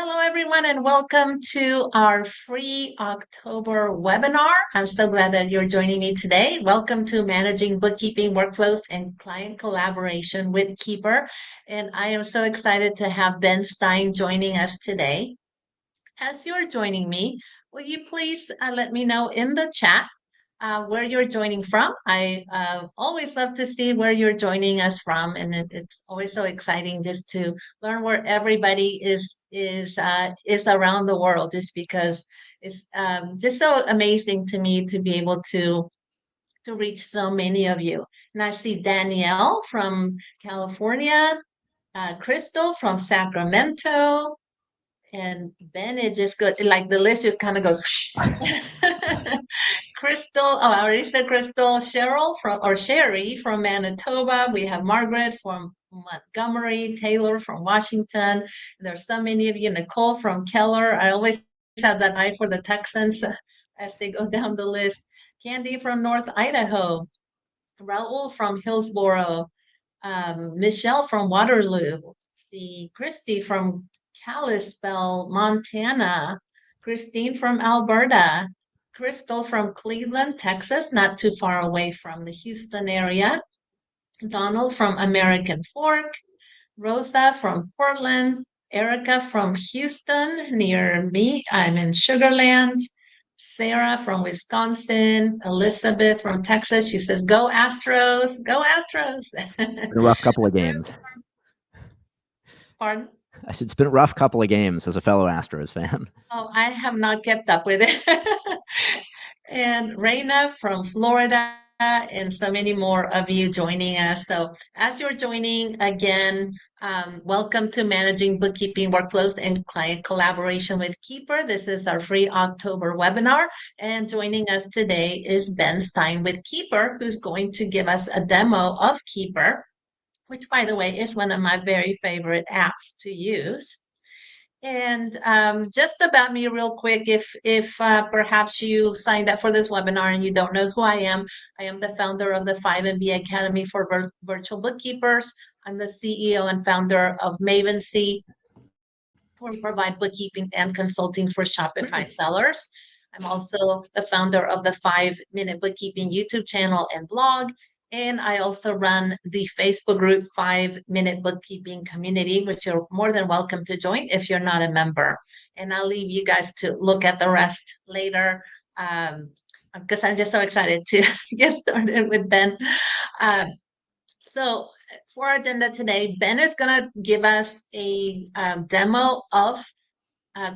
Hello, everyone, and welcome to our free October webinar. I'm so glad that you're joining me today. Welcome to Managing Bookkeeping Workflows and Client Collaboration with Keeper. And I am so excited to have Ben Stein joining us today. As you're joining me, will you please let me know in the chat where you're joining from? I always love to see where you're joining us from, and it's always so exciting just to learn where everybody is around the world. Just because it's just so amazing to me to be able to reach so many of you. And I see Danielle from California, Crystal from Sacramento, and then it just goes like the list just kind of goes. Crystal, I already said Crystal. Sherry from Manitoba. We have Margaret from Montgomery, Taylor from Washington. There's so many of you. Nicole from Keller. I always have that eye for the Texans as they go down the list. Candy from North Idaho. Raul from Hillsboro. Michelle from Waterloo. See Christy from Kalispell, Montana. Christine from Alberta. Crystal from Cleveland, Texas, not too far away from the Houston area. Donald from American Fork. Rosa from Portland. Erica from Houston, near me. I'm in Sugarland. Sarah from Wisconsin. Elizabeth from Texas. She says, "Go Astros, go Astros." Been a rough couple of games. Pardon? I said it's been a rough couple of games as a fellow Astros fan. Oh, I have not kept up with it. And Reina from Florida, and so many more of you joining us. So as you're joining again, welcome to Managing Bookkeeping Workflows and Client Collaboration with Keeper. This is our free October webinar. And joining us today is Ben Stein with Keeper, who's going to give us a demo of Keeper, which, by the way, is one of my very favorite apps to use. And just about me real quick, if perhaps you signed up for this webinar and you don't know who I am the founder of the 5MB Academy for Virtual Bookkeepers. I'm the CEO and founder of Mavency, where we provide bookkeeping and consulting for Shopify sellers. I'm also the founder of the 5-Minute Bookkeeping YouTube channel and blog. And I also run the Facebook group 5-Minute Bookkeeping Community, which you're more than welcome to join if you're not a member. And I'll leave you guys to look at the rest later, because I'm just so excited to get started with Ben. So for our agenda today, Ben is going to give us a demo of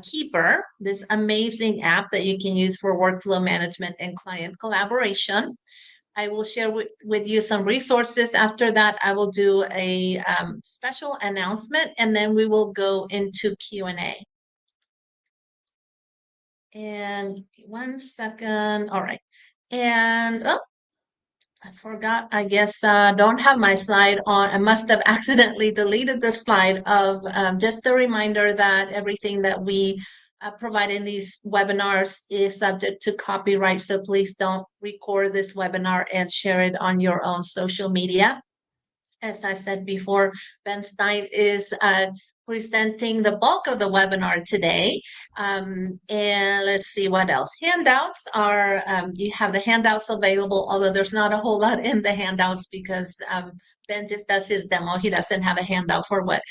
Keeper, this amazing app that you can use for workflow management and client collaboration. I will share with you some resources. After that, I will do a special announcement, and then we will go into Q&A. And 1 second. All right. And I forgot, I guess, don't have my slide on. I must have accidentally deleted the slide of just a reminder that everything that we provide in these webinars is subject to copyright. So please don't record this webinar and share it on your own social media. As I said before, Ben Stein is presenting the bulk of the webinar today. And let's see what else. Handouts are, you have the handouts available, although there's not a whole lot in the handouts because Ben just does his demo. He doesn't have a handout for what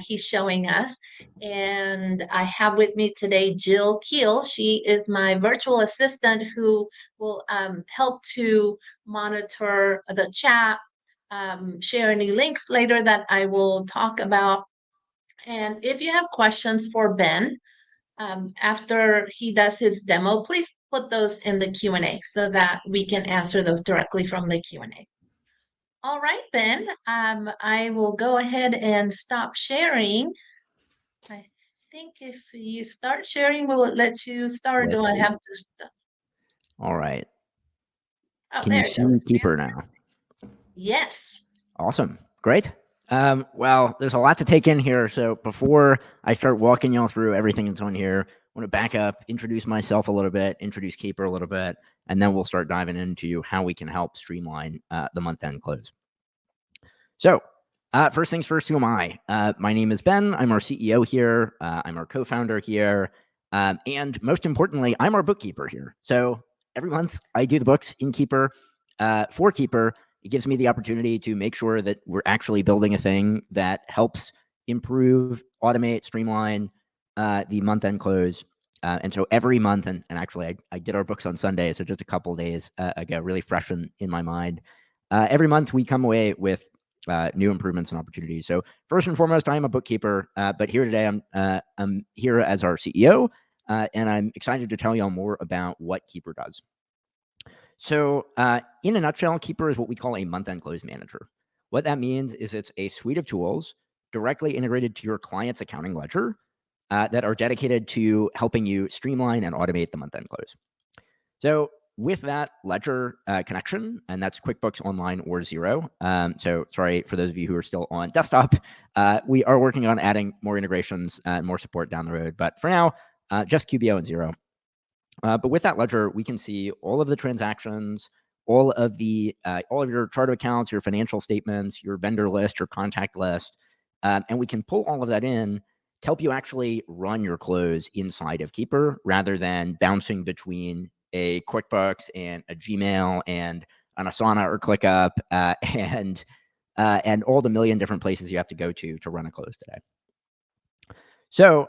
he's showing us. And I have with me today Jill Keel. She is my virtual assistant who will help to monitor the chat, share any links later that I will talk about. And if you have questions for Ben after he does his demo, please put those in the Q&A so that we can answer those directly from the Q&A. All right, Ben, I will go ahead and stop sharing. I think if you start sharing, will it let you start? Or do I have to stop? All right. Oh, can you see Keeper now? Yes. Awesome. Great. Well, there's a lot to take in here. So before I start walking y'all through everything that's on here, I want to back up, introduce myself a little bit, introduce Keeper a little bit, and then we'll start diving into how we can help streamline the month-end close. So First things first, who am I? My name is Ben. I'm our CEO here. I'm our co-founder here. And most importantly, I'm our bookkeeper here. So every month I do the books in Keeper for Keeper. It gives me the opportunity to make sure that we're actually building a thing that helps improve, automate, streamline the month-end close. And so every month, and actually I did our books on Sunday, so just a couple days ago, really fresh in my mind. Every month we come away with new improvements and opportunities. So first and foremost, I am a bookkeeper, but here today I'm here as our CEO, and I'm excited to tell you all more about what Keeper does. So in a nutshell, Keeper is what we call a month-end close manager. What that means is it's a suite of tools directly integrated to your client's accounting ledger that are dedicated to helping you streamline and automate the month-end close. So with that ledger connection, and that's QuickBooks Online or Xero. So sorry for those of you who are still on desktop. We are working on adding more integrations and more support down the road. But for now, just QBO and Xero. But with that ledger, we can see all of the transactions, all of your chart of accounts, your financial statements, your vendor list, your contact list, and we can pull all of that in to help you actually run your close inside of Keeper rather than bouncing between a QuickBooks and a Gmail and an Asana or ClickUp and all the million different places you have to go to run a close today. So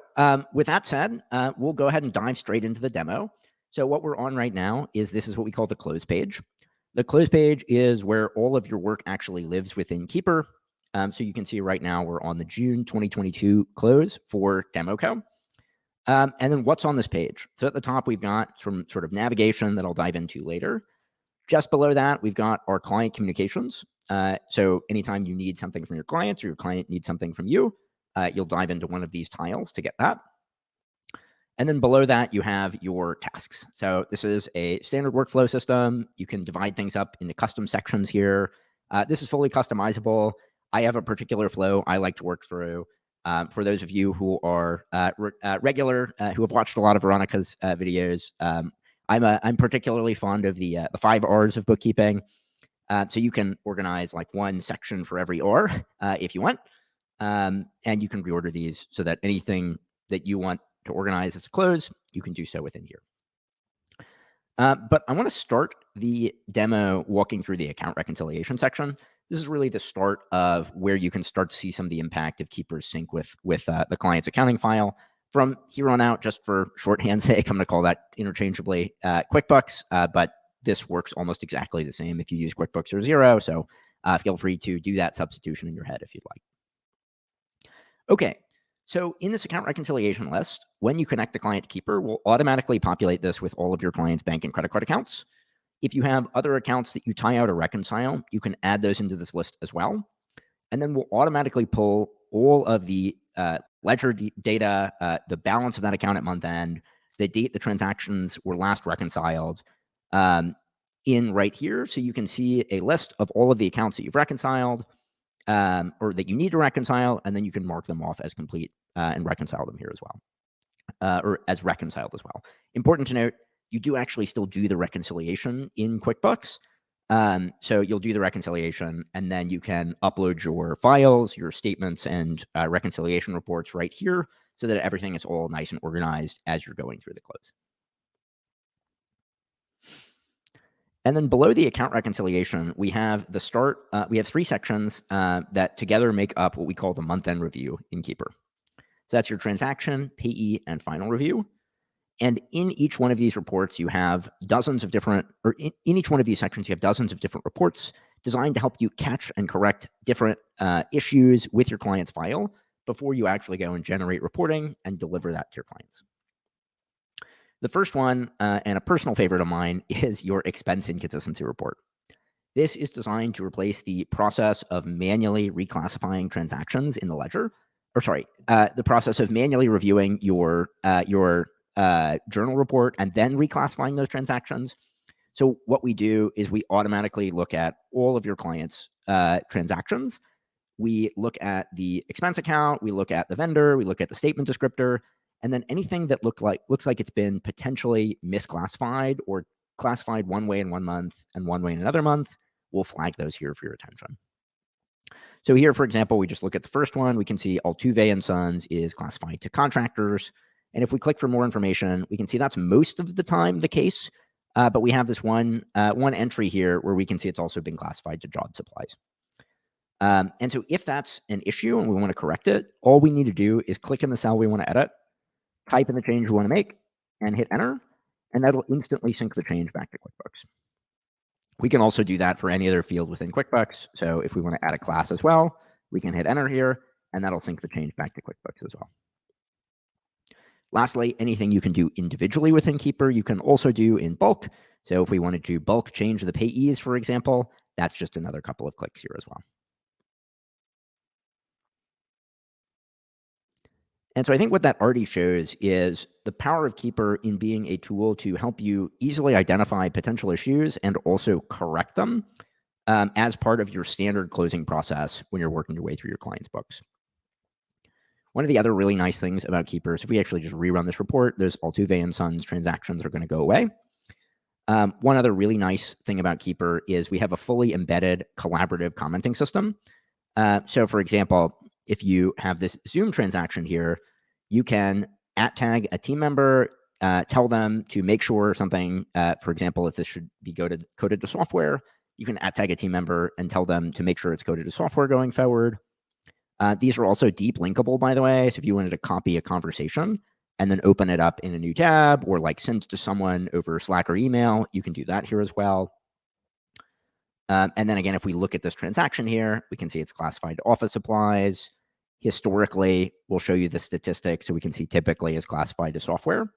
with that said, we'll go ahead and dive straight into the demo. So what we're on right now is this is what we call the close page. The close page is where all of your work actually lives within Keeper. So you can see right now we're on the June 2022 close for DemoCo. And then what's on this page? So at the top, we've got some sort of navigation that I'll dive into later. Just below that, we've got our client communications. So anytime you need something from your clients or your client needs something from you, you'll dive into one of these tiles to get that. And then below that, you have your tasks. So this is a standard workflow system. You can divide things up into custom sections here. This is fully customizable. I have a particular flow I like to work through. For those of you who are regular, who have watched a lot of Veronica's videos, I'm particularly fond of the 5 R's of bookkeeping. So you can organize like one section for every R if you want. And you can reorder these so that anything that you want to organize as a close, you can do so within here. But I want to start the demo walking through the account reconciliation section. This is really the start of where you can start to see some of the impact of Keeper's sync with the client's accounting file. From here on out, just for shorthand's sake, I'm going to call that interchangeably QuickBooks, but this works almost exactly the same if you use QuickBooks or Xero. So feel free to do that substitution in your head if you'd like. Okay, so in this account reconciliation list, when you connect the client to Keeper, we'll automatically populate this with all of your client's bank and credit card accounts. If you have other accounts that you tie out or reconcile, you can add those into this list as well. And then we'll automatically pull all of the ledger data, the balance of that account at month end, the date the transactions were last reconciled in right here. So you can see a list of all of the accounts that you've reconciled or that you need to reconcile, and then you can mark them off as complete and reconcile them here as well, or as reconciled as well. Important to note, you do actually still do the reconciliation in QuickBooks. So you'll do the reconciliation, and then you can upload your files, your statements, and reconciliation reports right here so that everything is all nice and organized as you're going through the close. And then below the account reconciliation, we have the start. We have 3 sections that together make up what we call the month-end review in Keeper. So that's your transaction, payee, and final review. And in each one of these reports, you have dozens of different, or in each one of these sections, you have dozens of different reports designed to help you catch and correct different issues with your client's file before you actually go and generate reporting and deliver that to your clients. The first one, and a personal favorite of mine, is your expense inconsistency report. This is designed to replace the process of manually reclassifying transactions in the ledger, the process of manually reviewing your journal report and then reclassifying those transactions. So what we do is we automatically look at all of your clients' transactions. We look at the expense account, we look at the vendor, we look at the statement descriptor, and then anything that looks like it's been potentially misclassified or classified one way in one month and one way in another month, we'll flag those here for your attention. So here, for example, we just look at the first one. We can see Altuve and Sons is classified to contractors. And if we click for more information, we can see that's most of the time the case. But we have this one entry here where we can see it's also been classified to job supplies. And so if that's an issue and we want to correct it, all we need to do is click in the cell we want to edit, type in the change we want to make, and hit enter. And that'll instantly sync the change back to QuickBooks. We can also do that for any other field within QuickBooks. So if we want to add a class as well, we can hit enter here, and that'll sync the change back to QuickBooks as well. Lastly, anything you can do individually within Keeper, you can also do in bulk. So if we wanted to bulk change the payees, for example, that's just another couple of clicks here as well. And so I think what that already shows is the power of Keeper in being a tool to help you easily identify potential issues and also correct them as part of your standard closing process when you're working your way through your client's books. One of the other really nice things about Keeper is if we actually just rerun this report, those Altuve and Sons transactions are going to go away. One other really nice thing about Keeper is we have a fully embedded collaborative commenting system. So for example, if you have this Zoom transaction here, you can @tag a team member, tell them to make sure something, for example, if this should be coded to software, you can @tag a team member and tell them to make sure it's coded to software going forward. These are also deep linkable, by the way. So if you wanted to copy a conversation and then open it up in a new tab or like send it to someone over Slack or email, you can do that here as well. And then again, if we look at this transaction here, we can see it's classified to office supplies. Historically, we'll show you the statistics so we can see typically is classified to software.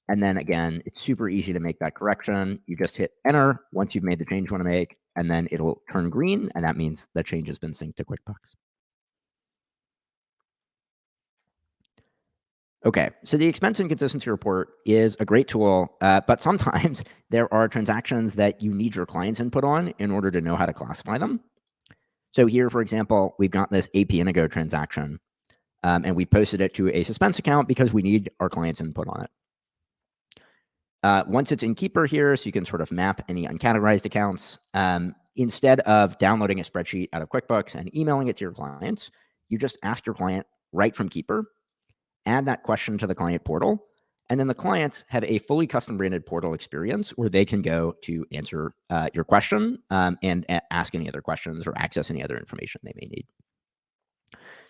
And then again, it's super easy to make that correction. You just hit enter once you've made the change you want to make, and then it'll turn green, and that means the change has been synced to QuickBooks. Okay, so the expense and consistency report is a great tool, but sometimes there are transactions that you need your client's input on in order to know how to classify them. So here, for example, we've got this AP Indigo transaction, and we posted it to a suspense account because we need our client's input on it. Once it's in Keeper here, so you can sort of map any uncategorized accounts, instead of downloading a spreadsheet out of QuickBooks and emailing it to your clients, you just ask your client right from Keeper, add that question to the client portal, and then the clients have a fully custom branded portal experience where they can go to answer your question and ask any other questions or access any other information they may need.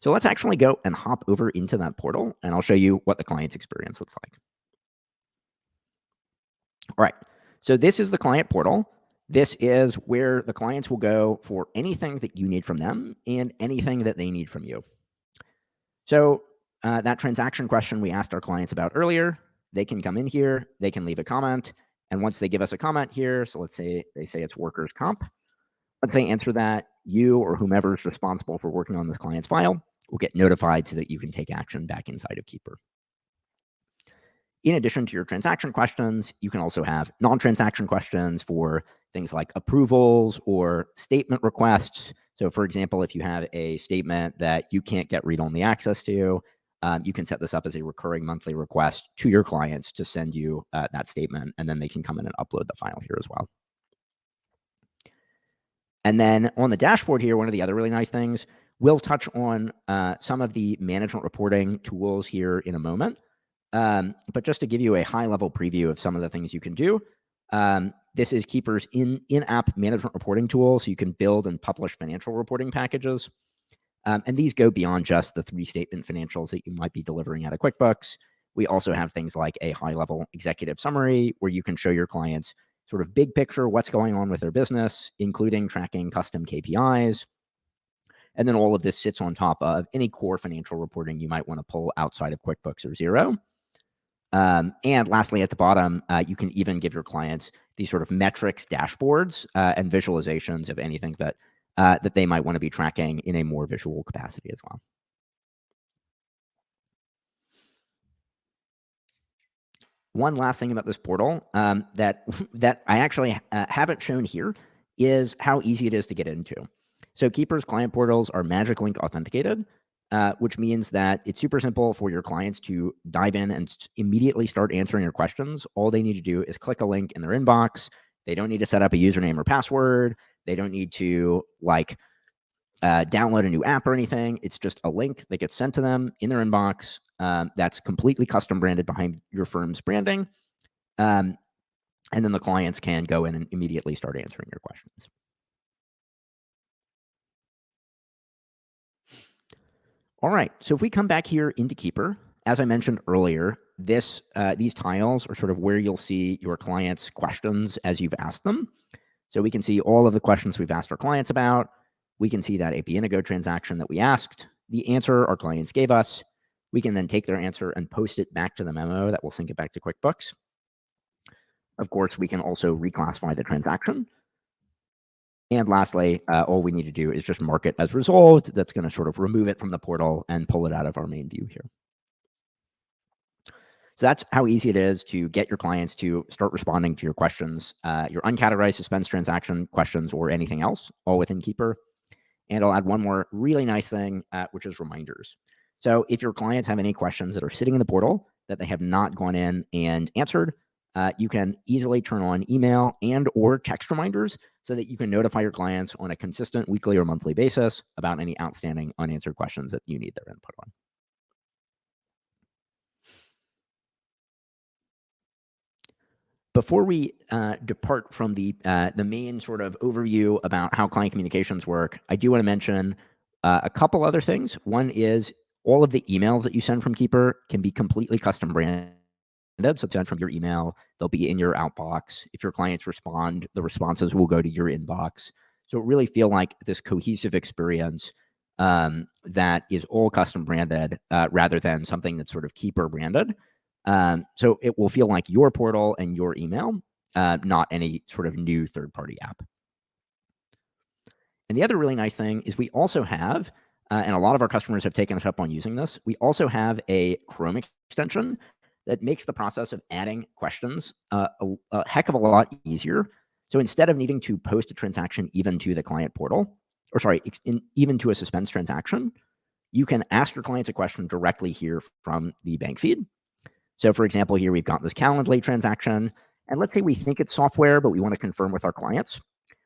So let's actually go and hop over into that portal, and I'll show you what the client's experience looks like. All right, so this is the client portal. This is where the clients will go for anything that you need from them and anything that they need from you. So that transaction question we asked our clients about earlier, they can come in here, they can leave a comment, and once they give us a comment here, so let's say they say it's workers' comp, once they answer that, you or whomever is responsible for working on this client's file will get notified so that you can take action back inside of Keeper. In addition to your transaction questions, you can also have non-transaction questions for things like approvals or statement requests. So for example, if you have a statement that you can't get read-only access to, you can set this up as a recurring monthly request to your clients to send you that statement, and then they can come in and upload the file here as well. And then on the dashboard here, one of the other really nice things, we'll touch on some of the management reporting tools here in a moment. But just to give you a high-level preview of some of the things you can do, this is Keeper's in-app management reporting tool, so you can build and publish financial reporting packages. And these go beyond just the 3-statement financials that you might be delivering out of QuickBooks. We also have things like a high-level executive summary where you can show your clients sort of big picture what's going on with their business, including tracking custom KPIs. And then all of this sits on top of any core financial reporting you might want to pull outside of QuickBooks or Xero. And lastly, at the bottom, you can even give your clients these sort of metrics dashboards and visualizations of anything that they might want to be tracking in a more visual capacity as well. One last thing about this portal that I actually haven't shown here is how easy it is to get into. So Keeper's client portals are Magic Link authenticated, which means that it's super simple for your clients to dive in and immediately start answering your questions. All they need to do is click a link in their inbox. They don't need to set up a username or password. They don't need to download a new app or anything. It's just a link that gets sent to them in their inbox that's completely custom branded behind your firm's branding. And then the clients can go in and immediately start answering your questions. All right, so if we come back here into Keeper, as I mentioned earlier, these tiles are sort of where you'll see your clients' questions as you've asked them. So we can see all of the questions we've asked our clients about. We can see that AP Indigo transaction that we asked, the answer our clients gave us. We can then take their answer and post it back to the memo that will sync it back to QuickBooks. Of course, we can also reclassify the transaction. And lastly, all we need to do is just mark it as resolved. That's going to sort of remove it from the portal and pull it out of our main view here. So that's how easy it is to get your clients to start responding to your questions, your uncategorized suspense transaction questions, or anything else, all within Keeper. And I'll add one more really nice thing, which is reminders. So if your clients have any questions that are sitting in the portal that they have not gone in and answered, you can easily turn on email and or text reminders so that you can notify your clients on a consistent weekly or monthly basis about any outstanding unanswered questions that you need their input on. Before we depart from the main sort of overview about how client communications work, I do want to mention a couple other things. One is all of the emails that you send from Keeper can be completely custom branded. So send from your email, they'll be in your outbox. If your clients respond, the responses will go to your inbox. So really feel like this cohesive experience that is all custom branded rather than something that's sort of Keeper branded. So it will feel like your portal and your email, not any sort of new third-party app. And the other really nice thing is we also have, and a lot of our customers have taken us up on using this, we also have a Chrome extension that makes the process of adding questions a heck of a lot easier. So instead of needing to post a transaction even to the client portal, or sorry, even to a suspense transaction, you can ask your clients a question directly here from the bank feed. So for example, here we've got this Calendly transaction, and let's say we think it's software, but we want to confirm with our clients.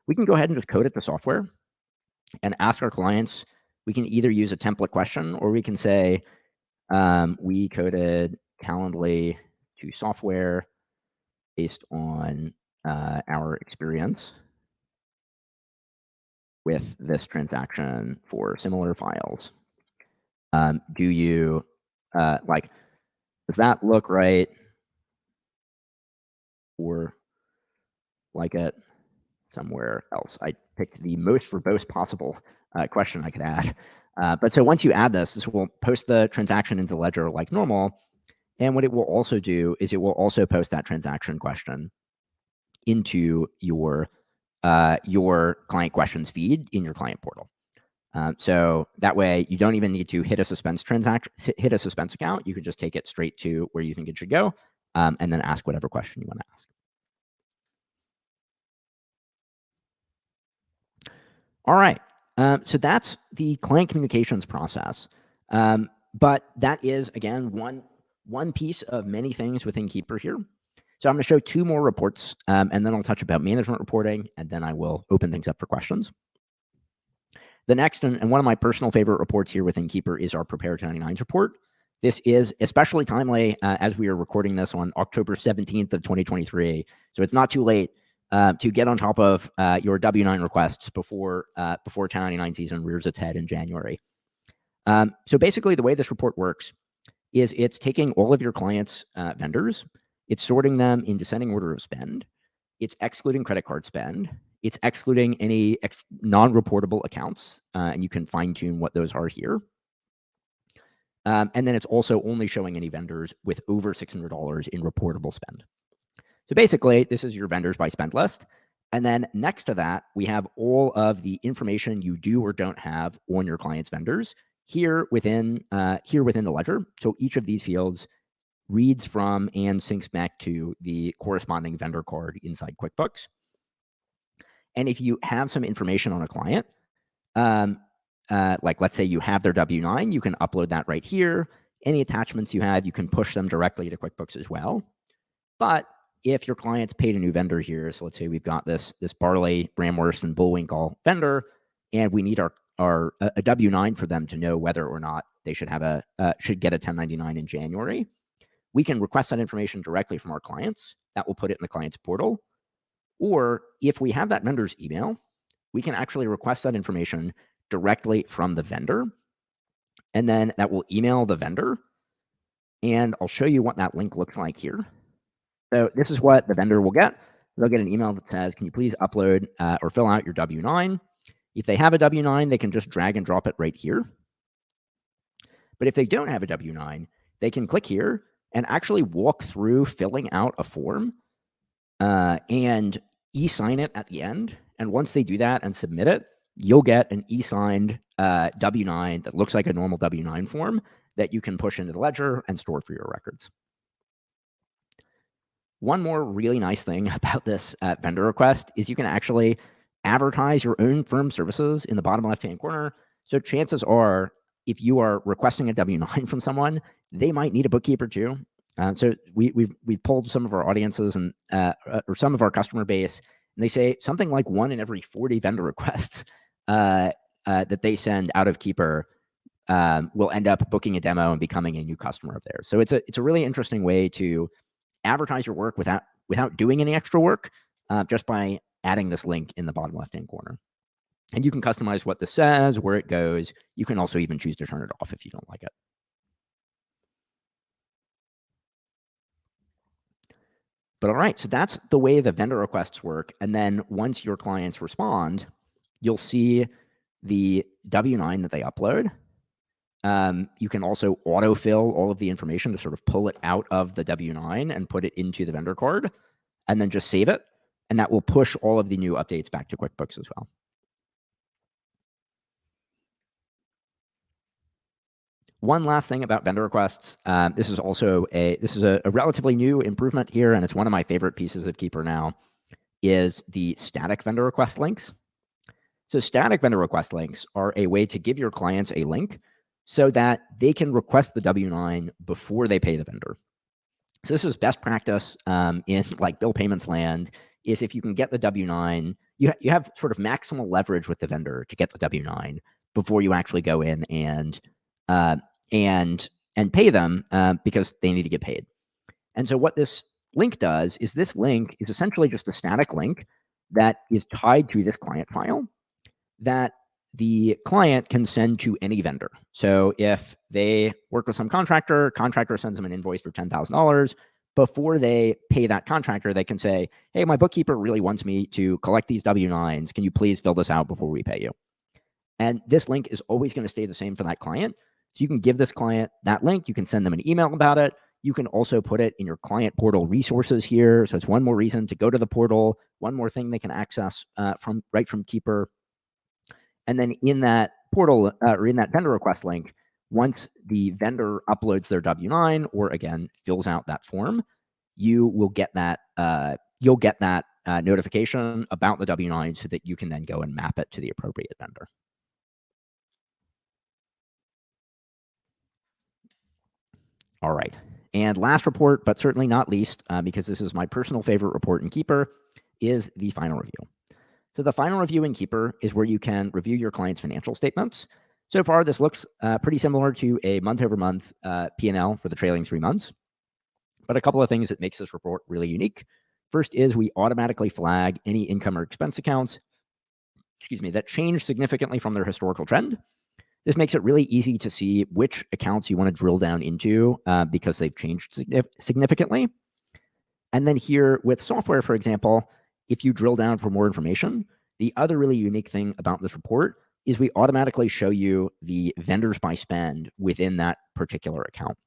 We can go ahead and just code it to software and ask our clients. We can either use a template question, or we can say, we coded Calendly to software based on our experience with this transaction for similar files. Do you like, does that look right? Or like it somewhere else? I picked the most verbose possible question I could add. But so once you add this will post the transaction into Ledger like normal. And what it will also do is it will also post that transaction question into your client questions feed in your client portal. So that way you don't even need to hit a suspense account. You can just take it straight to where you think it should go, and then ask whatever question you want to ask. All right. So that's the client communications process. But that is, again, one piece of many things within Keeper here. So I'm going to show two more reports, and then I'll touch about management reporting, and then I will open things up for questions. The next, and one of my personal favorite reports here within Keeper, is our Prepare 1099s report. This is especially timely as we are recording this on October 17th of 2023. So it's not too late to get on top of your W-9 requests before 1099 season rears its head in January. So basically, the way this report works is it's taking all of your clients' vendors, it's sorting them in descending order of spend, it's excluding credit card spend, it's excluding any non-reportable accounts, and you can fine-tune what those are here. And then it's also only showing any vendors with over $600 in reportable spend. So basically, this is your vendors by spend list. And then next to that, we have all of the information you do or don't have on your client's vendors here within the ledger. So each of these fields reads from and syncs back to the corresponding vendor card inside QuickBooks. And if you have some information on a client, like let's say you have their W-9, you can upload that right here. Any attachments you have, you can push them directly to QuickBooks as well. But if your client's paid a new vendor here, so let's say we've got this Barley, Bramworth, and Bullwinkle vendor, and we need our a W-9 for them to know whether or not they should have should get a 1099 in January. We can request that information directly from our clients. That will put it in the client's portal. Or if we have that vendor's email, we can actually request that information directly from the vendor. And then that will email the vendor. And I'll show you what that link looks like here. So this is what the vendor will get. They'll get an email that says, can you please upload or fill out your W-9? If they have a W-9, they can just drag and drop it right here. But if they don't have a W-9, they can click here and actually walk through filling out a form and e-sign it at the end. And once they do that and submit it, you'll get an e-signed W-9 that looks like a normal W-9 form that you can push into the ledger and store for your records. One more really nice thing about this vendor request is you can actually advertise your own firm services in the bottom left-hand corner. So chances are, if you are requesting a W-9 from someone, they might need a bookkeeper too. So we've polled some of our audiences and or some of our customer base, and they say something like 1 in every 40 vendor requests that they send out of Keeper will end up booking a demo and becoming a new customer of theirs. So it's a really interesting way to advertise your work without doing any extra work, just by adding this link in the bottom left-hand corner. And you can customize what this says, where it goes. You can also even choose to turn it off if you don't like it. But all right, so that's the way the vendor requests work. And then once your clients respond, you'll see the W-9 that they upload. You can also autofill all of the information to sort of pull it out of the W-9 and put it into the vendor card, and then just save it. And that will push all of the new updates back to QuickBooks as well. One last thing about vendor requests. This is a relatively new improvement here, and it's one of my favorite pieces of Keeper now, is the static vendor request links. So static vendor request links are a way to give your clients a link so that they can request the W-9 before they pay the vendor. So this is best practice in like bill payments land, is if you can get the W-9, you have sort of maximal leverage with the vendor to get the W-9 before you actually go in and pay them because they need to get paid. And so what this link does is this link is essentially just a static link that is tied to this client file that the client can send to any vendor. So if they work with some contractor sends them an invoice for $10,000. Before they pay that contractor, they can say, hey, my bookkeeper really wants me to collect these W-9s. Can you please fill this out before we pay you? And this link is always going to stay the same for that client. So you can give this client that link. You can send them an email about it. You can also put it in your client portal resources here. So it's one more reason to go to the portal, one more thing they can access from Keeper. And then in that portal or in that vendor request link, once the vendor uploads their W-9 or again fills out that form, you will get that notification about the W-9 so that you can then go and map it to the appropriate vendor. All right. And last report, but certainly not least, because this is my personal favorite report in Keeper, is the final review. So the final review in Keeper is where you can review your client's financial statements. So far, this looks pretty similar to a month-over-month P&L for the trailing 3 months. But a couple of things that makes this report really unique. First is we automatically flag any income or expense accounts, that change significantly from their historical trend. This makes it really easy to see which accounts you want to drill down into because they've changed significantly. And then here with software, for example, if you drill down for more information, the other really unique thing about this report is we automatically show you the vendors by spend within that particular account.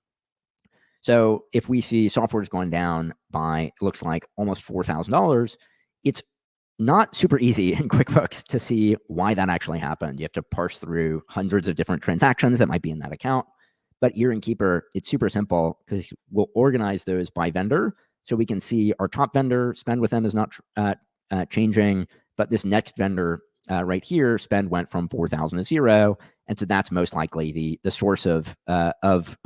So if we see software is going down by, it looks like almost $4,000, it's not super easy in QuickBooks to see why that actually happened. You have to parse through hundreds of different transactions that might be in that account. But here in Keeper, it's super simple because we'll organize those by vendor. So we can see our top vendor spend with them is not changing, but this next vendor right here, spend went from 4,000 to 0. And so that's most likely the source of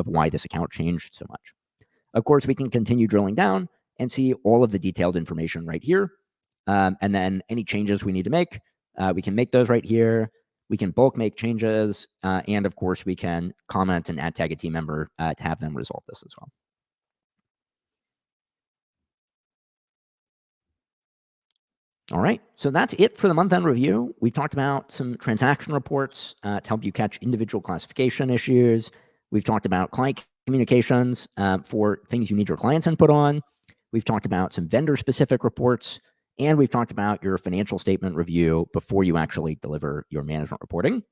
why this account changed so much. Of course, we can continue drilling down and see all of the detailed information right here. And then any changes we need to make, we can make those right here. We can bulk make changes, and of course, we can comment and add tag a team member to have them resolve this as well. All right, so that's it for the month-end review. We talked about some transaction reports to help you catch individual classification issues. We've talked about client communications for things you need your clients' input on. We've talked about some vendor-specific reports, and we've talked about your financial statement review before you actually deliver your management reporting.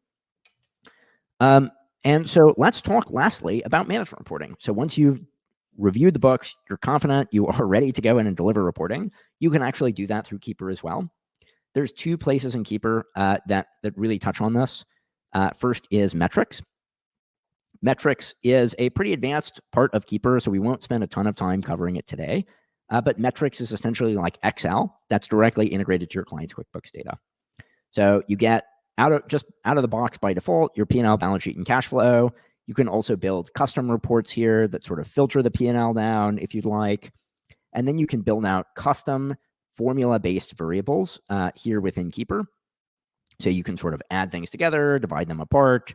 And so let's talk lastly about management reporting. So once you've reviewed the books, you're confident, you are ready to go in and deliver reporting, you can actually do that through Keeper as well. There's two places in Keeper that really touch on this. First is metrics. Metrics is a pretty advanced part of Keeper, so we won't spend a ton of time covering it today. But metrics is essentially like Excel that's directly integrated to your client's QuickBooks data. So you get out of the box by default your P&L, balance sheet, and cash flow. You can also build custom reports here that sort of filter the P&L down if you'd like. And then you can build out custom formula-based variables here within Keeper. So you can sort of add things together, divide them apart.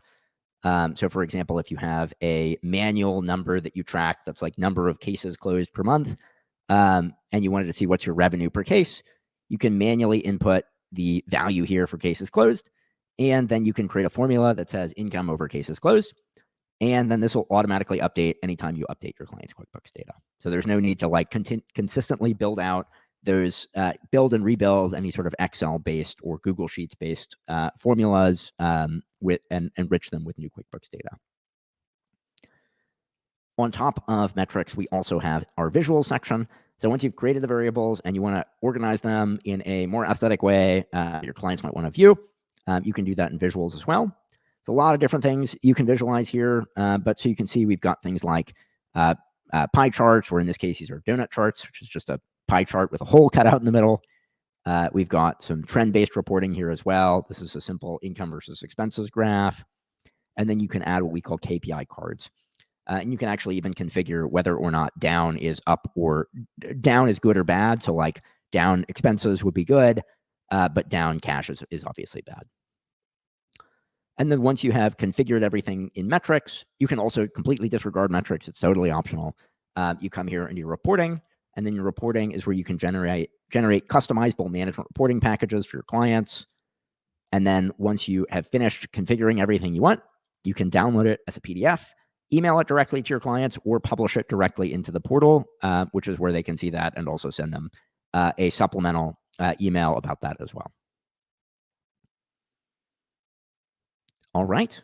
So for example, if you have a manual number that you track that's like number of cases closed per month, and you wanted to see what's your revenue per case, you can manually input the value here for cases closed, and then you can create a formula that says income over cases closed, and then this will automatically update anytime you update your client's QuickBooks data. So there's no need to like consistently build out those, build and rebuild any sort of Excel-based or Google Sheets-based formulas with and enrich them with new QuickBooks data. On top of metrics, we also have our visuals section. So once you've created the variables and you want to organize them in a more aesthetic way, your clients might want to view, you can do that in visuals as well. It's a lot of different things you can visualize here, but so you can see we've got things like pie charts, or in this case, these are donut charts, which is just a pie chart with a hole cut out in the middle. We've got some trend-based reporting here as well. This is a simple income versus expenses graph. And then you can add what we call KPI cards. And you can actually even configure whether or not down is up or down is good or bad. So like down expenses would be good, but down cash is obviously bad. And then once you have configured everything in metrics, you can also completely disregard metrics. It's totally optional. You come here and your reporting, and then your reporting is where you can generate customizable management reporting packages for your clients. And then once you have finished configuring everything you want, you can download it as a PDF, email it directly to your clients, or publish it directly into the portal, which is where they can see that and also send them a supplemental email about that as well. All right.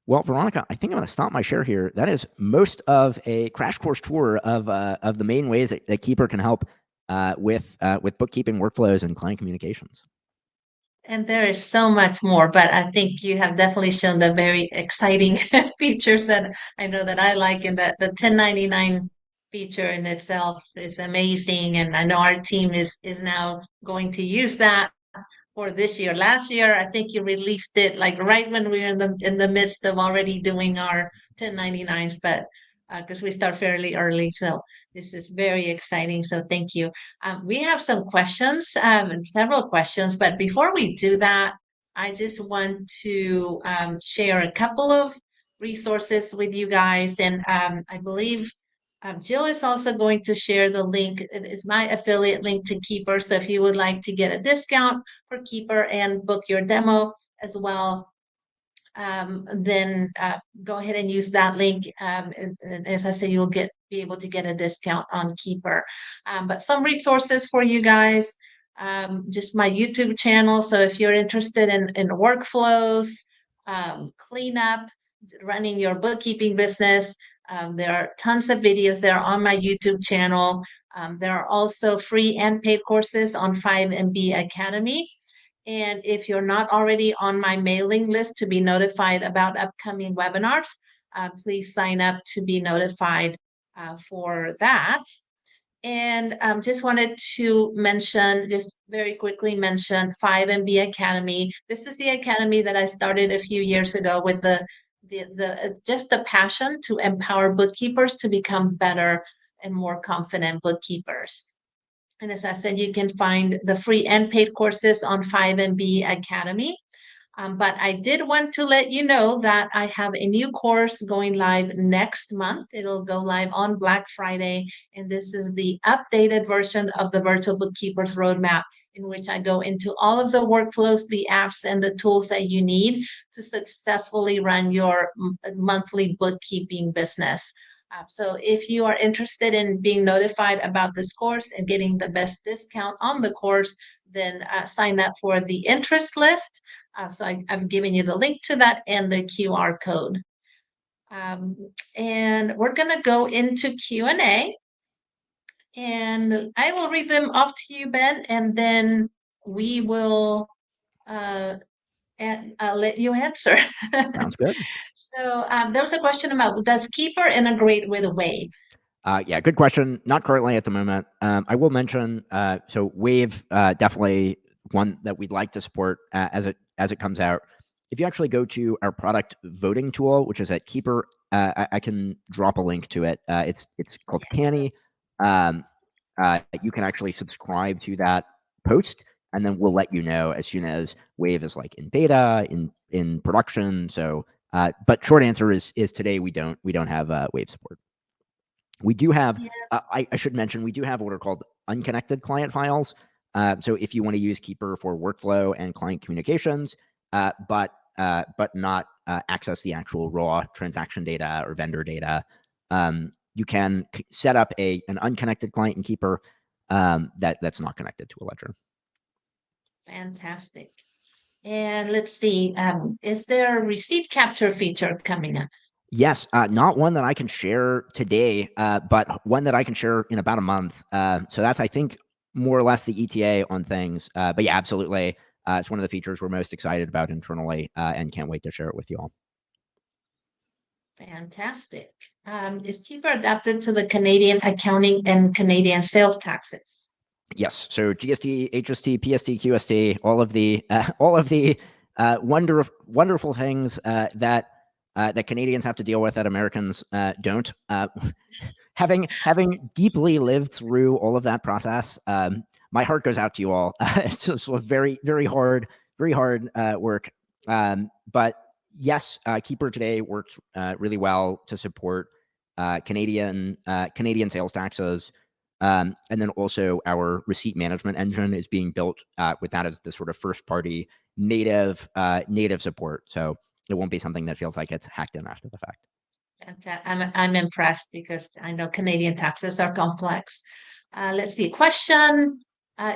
Well, Veronica, I think I'm going to stop my share here. That is most of a crash course tour of the main ways that Keeper can help with bookkeeping workflows and client communications. And there is so much more, but I think you have definitely shown the very exciting features that I know that I like, and that the 1099 feature in itself is amazing. And I know our team is now going to use that for this year. Last year, I think you released it like right when we were in the midst of already doing our 1099s, but because we start fairly early, so this is very exciting. So thank you. We have some questions, and several questions, but before we do that, I just want to share a couple of resources with you guys, and I believe Jill is also going to share the link. It is my affiliate link to Keeper. So if you would like to get a discount for Keeper and book your demo as well, then go ahead and use that link. And as I say, you'll be able to get a discount on Keeper. But some resources for you guys, just my YouTube channel. So if you're interested in workflows, cleanup, running your bookkeeping business, there are tons of videos there on my YouTube channel. There are also free and paid courses on 5MB Academy. And if you're not already on my mailing list to be notified about upcoming webinars, please sign up to be notified for that. And just wanted to mention, just very quickly mention 5MB Academy. This is the academy that I started a few years ago with just the passion to empower bookkeepers to become better and more confident bookkeepers. And as I said, you can find the free and paid courses on 5MB Academy. But I did want to let you know that I have a new course going live next month. It'll go live on Black Friday, and this is the updated version of the Virtual Bookkeepers Roadmap, in which I go into all of the workflows, the apps, and the tools that you need to successfully run your monthly bookkeeping business. So if you are interested in being notified about this course and getting the best discount on the course, then sign up for the interest list. So I've given you the link to that and the QR code. Um, and we're going to go into Q&A, and I will read them off to you, Ben, and then we will uh, let you answer. Sounds good. So there was a question about, does Keeper integrate with Wave? Yeah, good question. Not currently at the moment. I will mention, so Wave, definitely one that we'd like to support as it comes out. If you actually go to our product voting tool, which is at Keeper, I can drop a link to it. It's called Canny. You can actually subscribe to that post, and then we'll let you know as soon as Wave is like in beta, in production. So, but short answer is today we don't have Wave support. We do have, Yeah. I should mention, we do have what are called unconnected client files. So if you want to use Keeper for workflow and client communications, but not access the actual raw transaction data or vendor data, you can set up an unconnected client in Keeper that's not connected to a ledger. Fantastic. And let's see, is there a receipt capture feature coming up? Yes, not one that I can share today, but one that I can share in about a month. So that's, I think, more or less the ETA on things. But yeah, absolutely. It's one of the features we're most excited about internally, and can't wait to share it with you all. Fantastic. Is Keeper adapted to the Canadian accounting and Canadian sales taxes? Yes. So GST, HST, PST, QST, all of the wonderful things that Canadians have to deal with that Americans don't. Having deeply lived through all of that process, my heart goes out to you all. It's just very hard work. But yes, Keeper today works really well to support Canadian sales taxes. And then also our receipt management engine is being built with that as the sort of first party native support. So it won't be something that feels like it's hacked in after the fact. I'm impressed because I know Canadian taxes are complex. Let's see. Question.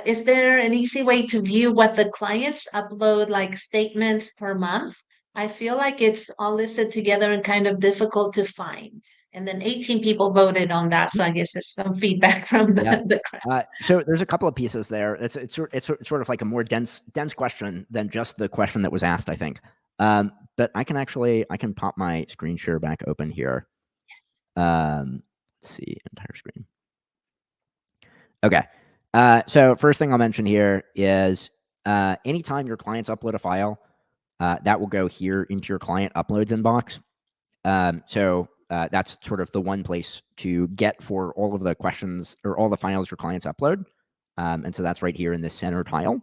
Is there an easy way to view what the clients upload, like statements per month? I feel like it's all listed together and kind of difficult to find. And then 18 people voted on that, so I guess there's some feedback from Yeah. the crowd. So there's a couple of pieces there. It's sort of like a more dense question than just the question that was asked, I think. But I can pop my screen share back open here. Let's see, entire screen. Okay. So first thing I'll mention here is anytime your clients upload a file, that will go here into your client uploads inbox. So that's sort of the one place to get for all of the questions or all the files your clients upload. And so that's right here in this center tile.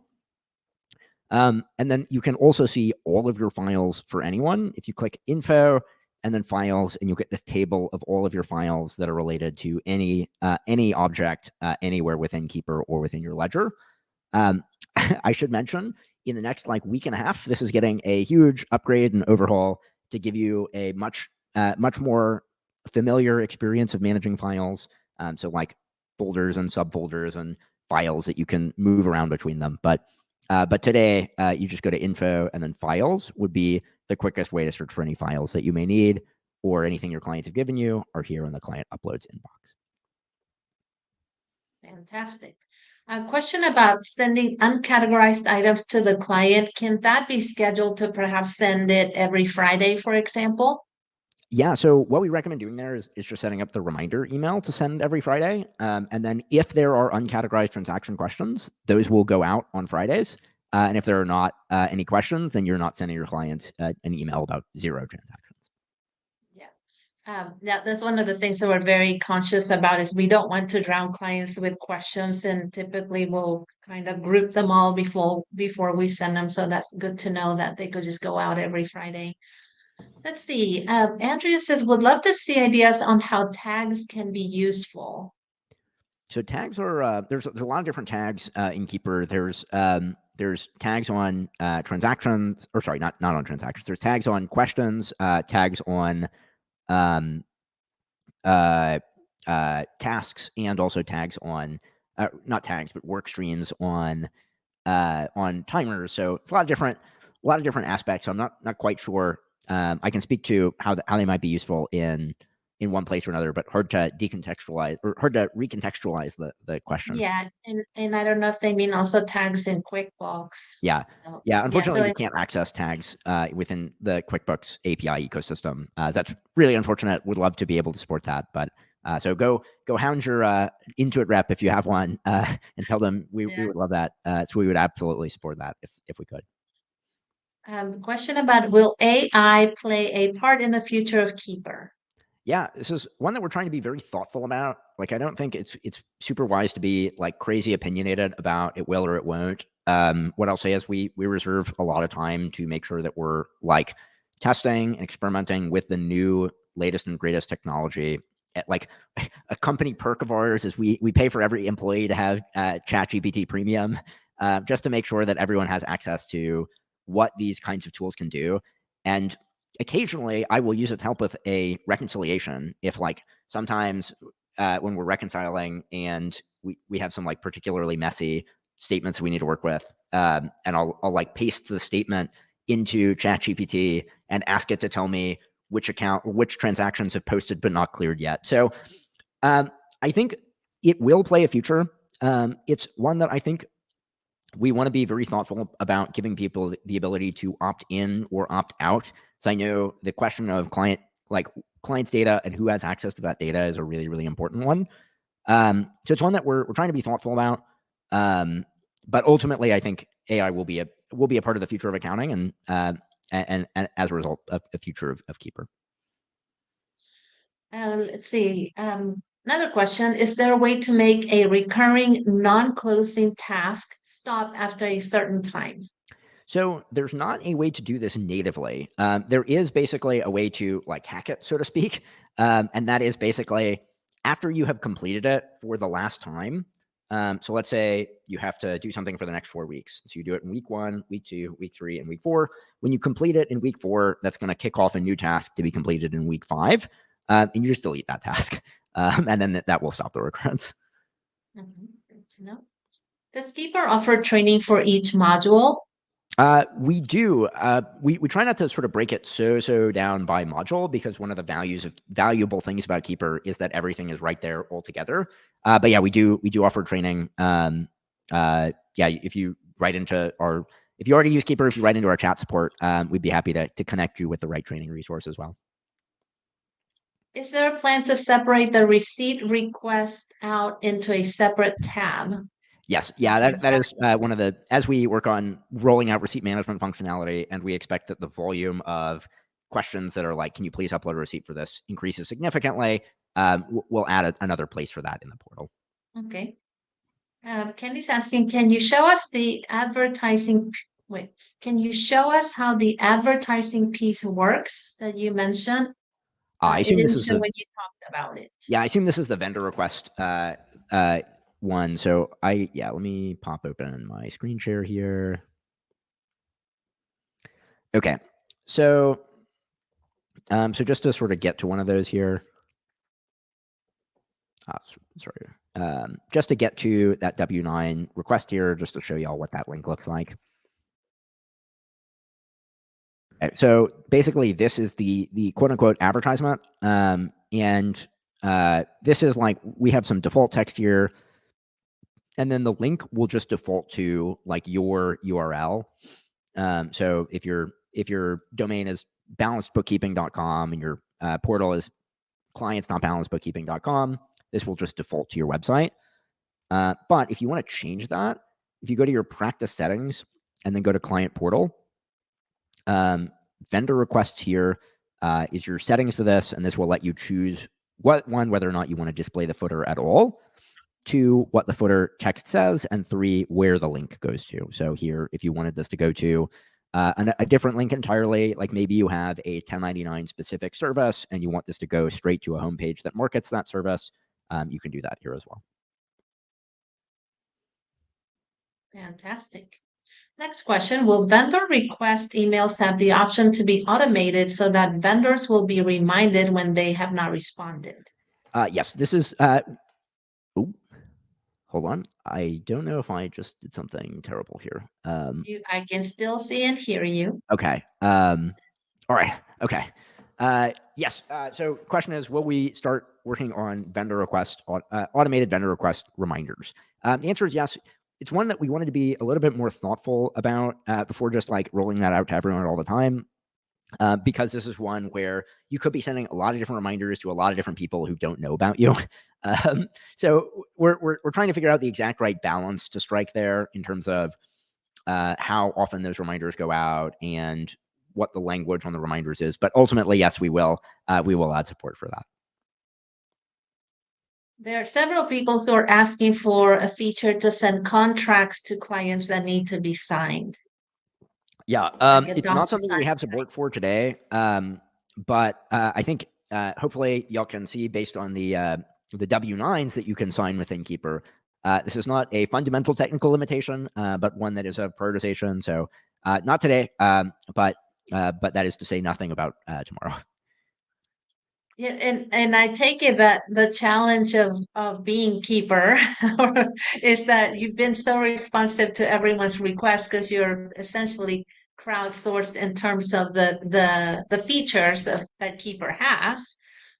And then you can also see all of your files for anyone. If you click info and then files, and you'll get this table of all of your files that are related to any object anywhere within Keeper or within your ledger. I should mention in the next week and a half, this is getting a huge upgrade and overhaul to give you a much more familiar experience of managing files. So like folders and subfolders and files that you can move around between them. But today, you just go to info and then files would be the quickest way to search for any files that you may need, or anything your clients have given you are here in the client uploads inbox. Fantastic. A question about sending uncategorized items to the client. Can that be scheduled to perhaps send it every Friday, for example? Yeah, so what we recommend doing there is just setting up the reminder email to send every Friday. And then if there are uncategorized transaction questions, those will go out on Fridays. And if there are not any questions, then you're not sending your clients an email about 0 transactions. Yeah. Yeah, that's one of the things that we're very conscious about is we don't want to drown clients with questions, and typically we'll kind of group them all before we send them. So that's good to know that they could just go out every Friday. Let's see. Andrea says, would love to see ideas on how tags can be useful. So tags are there's a lot of different tags in Keeper. There's tags on transactions, or sorry, not on transactions. There's tags on questions, tags on um, tasks, and also tags on not tags but work streams on timers. So it's a lot of different aspects. So I'm not quite sure. I can speak to how they might be useful in one place or another, but hard to decontextualize or hard to recontextualize the question. Yeah, and I don't know if they mean also tags in QuickBooks. Yeah. So, Yeah. yeah, Unfortunately, so we can't access tags within the QuickBooks API ecosystem. That's really unfortunate. Would love to be able to support that, but so go hound your Intuit rep if you have one, and tell them we yeah. would love that. So we would absolutely support that if we could. Question about, will AI play a part in the future of Keeper? Yeah, this is one that we're trying to be very thoughtful about. Like, I don't think it's super wise to be like crazy opinionated about it will or it won't. What I'll say is we reserve a lot of time to make sure that we're like testing and experimenting with the new latest and greatest technology. Like a company perk of ours is we pay for every employee to have ChatGPT Premium, just to make sure that everyone has access to what these kinds of tools can do. And occasionally I will use it to help with a reconciliation if like sometimes when we're reconciling and we have some like particularly messy statements we need to work with, and I'll like paste the statement into ChatGPT and ask it to tell me which account or which transactions have posted but not cleared yet. So I think it will play a future. It's one that I think we want to be very thoughtful about giving people the ability to opt in or opt out. So I know the question of client's data and who has access to that data is a really, really important one. So it's one that we're trying to be thoughtful about. But ultimately, I think AI will be a part of the future of accounting, and as a result, of the future of Keeper. Let's see. Another question, is there a way to make a recurring non-closing task stop after a certain time? So there's not a way to do this natively. There is basically a way to like hack it, so to speak, and that is basically after you have completed it for the last time. So let's say you have to do something for the next 4 weeks. So you do it in week 1, week 2, week 3, and week 4. When you complete it in week 4, that's going to kick off a new task to be completed in week 5, and you just delete that task, and then that will stop the recurrence. Good to know. Does Keeper offer training for each module? We do. We try not to sort of break it so down by module because one of the valuable things about Keeper is that everything is right there all together. But yeah, we do offer training. Yeah, if you already use Keeper, if you write into our chat support, we'd be happy to connect you with the right training resource as well. Is there a plan to separate the receipt request out into a separate tab? Yes. Yeah, that is one of the, as we work on rolling out receipt management functionality, and we expect that the volume of questions that are like, can you please upload a receipt for this, increases significantly. We'll add another place for that in the portal. Okay. Candy's asking, can you show us the advertising? Wait, can you show us how the advertising piece works that you mentioned? I It assume this didn't is show when you talked about it. I assume this is the vendor request one. So let me pop open my screen share here. Okay. So just to sort of get to one of those here. Sorry. Just to get to that W9 request here, just to show y'all what that link looks like. Okay, so basically, this is the quote unquote advertisement, and this is like we have some default text here, and then the link will just default to like your URL. So if your domain is balancedbookkeeping.com and your portal is clients.balancedbookkeeping.com, this will just default to your website. But if you want to change that, if you go to your practice settings and then go to client portal, vendor requests here, is your settings for this, and this will let you choose whether or not you want to display the footer at all, 2, what the footer text says, and 3, where the link goes to. So here, if you wanted this to go to a different link entirely, like maybe you have a 1099 specific service and you want this to go straight to a homepage that markets that service, you can do that here as well. Fantastic. Next question, will vendor request emails have the option to be automated so that vendors will be reminded when they have not responded? Yes, this is, hold on. I don't know if I just did something terrible here. I can still see and hear you. Okay. All right. Okay. Yes. So question is, will we start working on automated vendor request reminders? The answer is yes. It's one that we wanted to be a little bit more thoughtful about before just like rolling that out to everyone all the time. Because this is one where you could be sending a lot of different reminders to a lot of different people who don't know about you. So we're trying to figure out the exact right balance to strike there in terms of how often those reminders go out and what the language on the reminders is. But ultimately, yes, we will add support for that. There are several people who are asking for a feature to send contracts to clients that need to be signed. Yeah, Like a it's not something we DocuSign. have support for today, but I think hopefully y'all can see based on the W-9s that you can sign within Keeper. This is not a fundamental technical limitation, but one that is of prioritization. So not today, but that is to say nothing about tomorrow. Yeah, and I take it that the challenge of being keeper is that you've been so responsive to everyone's request because you're essentially crowdsourced in terms of the features that keeper has.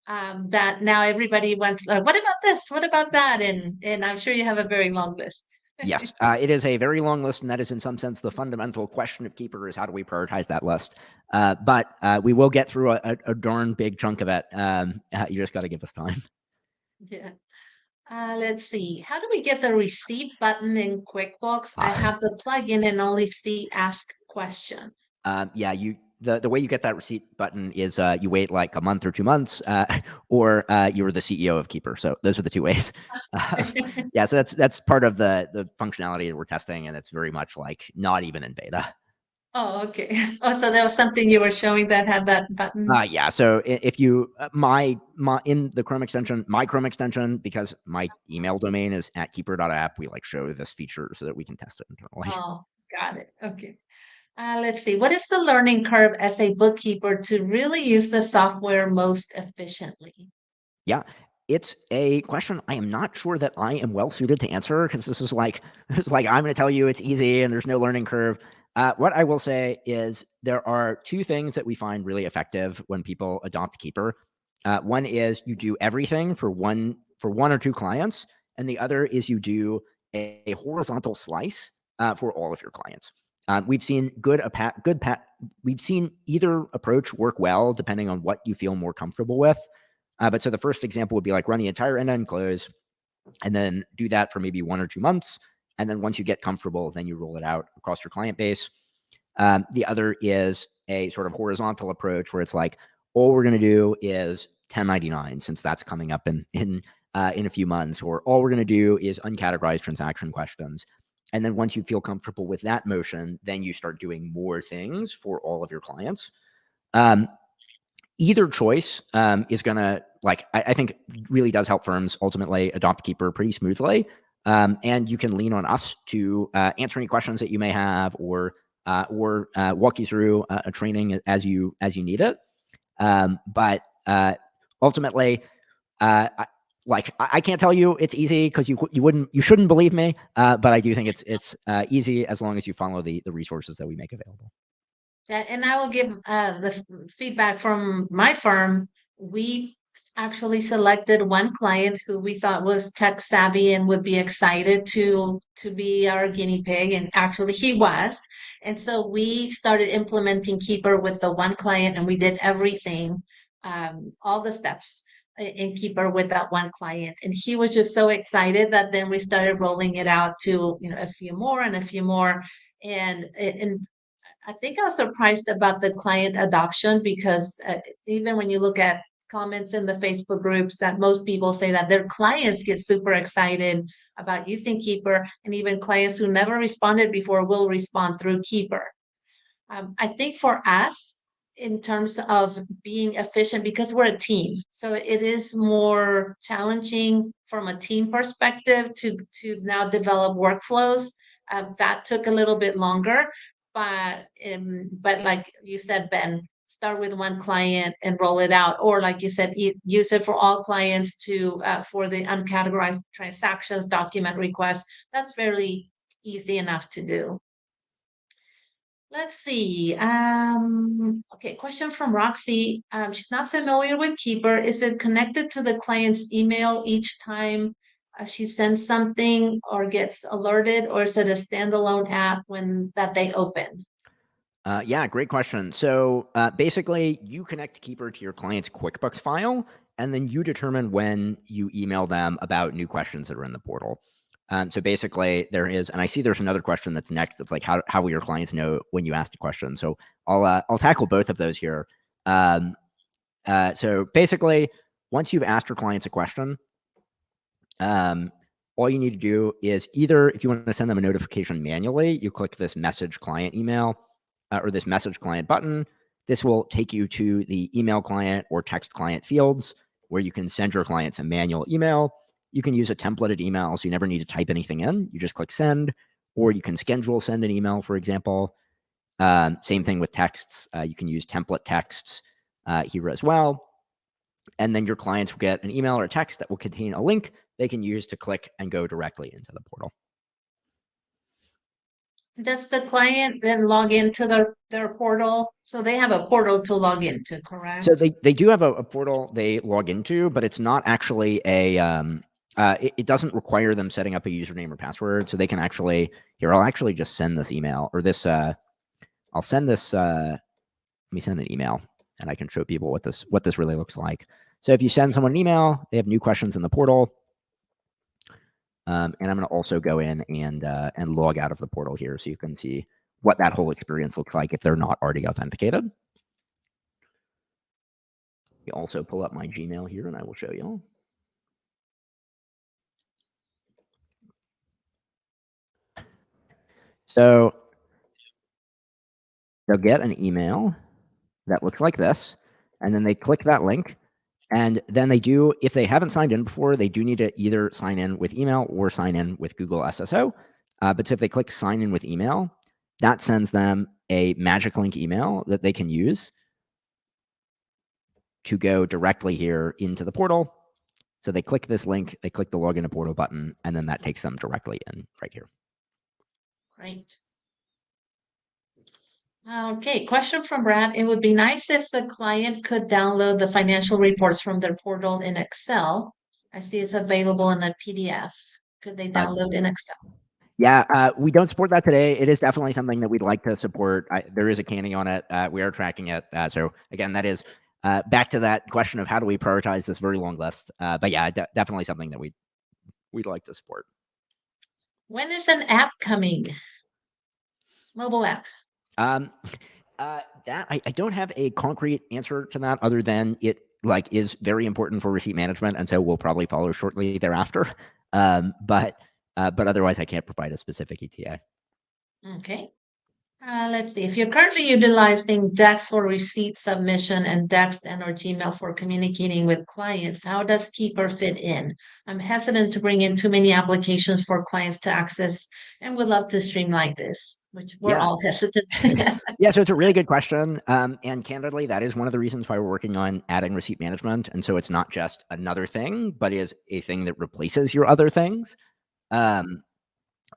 That now everybody wants, what about this? What about that? And I'm sure you have a very long list. Yes, it is a very long list, and that is in some sense the fundamental question of Keeper is how do we prioritize that list? But we will get through a darn big chunk of it. You just got to give us time. Yeah. Let's see. How do we get the receipt button in QuickBooks? I have the plugin and only see ask question. Yeah, the way you get that receipt button is you wait like a month or 2 months, or you're the CEO of Keeper. So those are the two ways. Yeah, so that's part of the functionality that we're testing, and it's very much like not even in beta. Oh, okay. Oh, so there was something you were showing that had that button. Yeah. So if you my in the Chrome extension, my Chrome extension, because my email domain is at keeper.app, we like show this feature so that we can test it internally. Oh, got it. Okay. Let's see. What is the learning curve as a bookkeeper to really use the software most efficiently? Yeah, it's a question I am not sure that I am well suited to answer because this is like it's like I'm going to tell you it's easy and there's no learning curve. What I will say is there are 2 things that we find really effective when people adopt Keeper. One is you do everything for one or 2 clients, and the other is you do a horizontal slice for all of your clients. We've seen we've seen either approach work well depending on what you feel more comfortable with. But so the first example would be like run the entire end-to-end close and then do that for maybe 1 or 2 months. And then once you get comfortable, then you roll it out across your client base. The other is a sort of horizontal approach where it's like, all we're going to do is 1099 since that's coming up in a few months, or all we're going to do is uncategorized transaction questions. And then once you feel comfortable with that motion, then you start doing more things for all of your clients. Either choice is going to, I think really does help firms ultimately adopt Keeper pretty smoothly. And you can lean on us to answer any questions that you may have or walk you through a training as you need it. But ultimately, I can't tell you it's easy because you shouldn't believe me. But I do think it's easy as long as you follow the resources that we make available. And I will give the feedback from my firm. We actually selected one client who we thought was tech savvy and would be excited to be our guinea pig, and actually he was. And so we started implementing Keeper with the one client, and we did everything, all the steps in Keeper with that one client. And he was just so excited that then we started rolling it out to a few more and a few more, and I think I was surprised about the client adoption because even when you look at comments in the Facebook groups, that most people say that their clients get super excited about using Keeper, and even clients who never responded before will respond through Keeper. I think for us, in terms of being efficient, because we're a team, so it is more challenging from a team perspective to now develop workflows. That took a little bit longer, but like you said, Ben, start with one client and roll it out, or like you said, use it for all clients to for the uncategorized transactions, document requests. That's fairly easy enough to do. Let's see. Okay, question from Roxy. She's not familiar with Keeper. Is it connected to the client's email each time she sends something or gets alerted, or is it a standalone app when that they open? Yeah, great question. So basically, you connect Keeper to your client's QuickBooks file, and then you determine when you email them about new questions that are in the portal. So basically, there is, and I see there's another question that's next. It's like, how will your clients know when you ask a question? So I'll tackle both of those here. So basically, once you've asked your clients a question, all you need to do is either, if you want to send them a notification manually, you click this message client email or this message client button. This will take you to the email client or text client fields where you can send your clients a manual email. You can use a templated email, so you never need to type anything in. You just click send, or you can schedule send an email, for example. Same thing with texts. You can use template texts here as well. And then your clients will get an email or a text that will contain a link they can use to click and go directly into the portal. Does the client then log into their portal? So they have a portal to log into, correct? So they do have a portal they log into, but it's not actually it doesn't require them setting up a username or password. So they can actually, here, I'll actually just send this email or this, I'll send this, let me send an email and I can show people what this really looks like. So if you send someone an email, they have new questions in the portal. And I'm going to also go in and log out of the portal here so you can see what that whole experience looks like if they're not already authenticated. You also pull up my Gmail here and I will show you. So they'll get an email that looks like this, and then they click that link. And then they do, if they haven't signed in before, they do need to either sign in with email or sign in with Google SSO. But if they click sign in with email, that sends them a magic link email that they can use to go directly here into the portal. So they click this link, they click the login to portal button, and then that takes them directly in right here. Great. Okay, question from Brad. It would be nice if the client could download the financial reports from their portal in Excel. I see it's available in a PDF. Could they download in Excel? Yeah, we don't support that today. It is definitely something that we'd like to support. There is a canning on it. We are tracking it. So again, that is back to that question of how do we prioritize this very long list. But yeah, definitely something that we'd like to support. When is an app coming? Mobile app. That I don't have a concrete answer to that other than it is very important for receipt management, and so we'll probably follow shortly thereafter. But otherwise, I can't provide a specific ETA. Okay. Let's see. If you're currently utilizing Dex for receipt submission and Dex and/or Gmail for communicating with clients, how does Keeper fit in? I'm hesitant to bring in too many applications for clients to access and would love to streamline this, which we're all hesitant to. Yeah, so it's a really good question. And candidly, that is one of the reasons why we're working on adding receipt management. And so it's not just another thing, but is a thing that replaces your other things.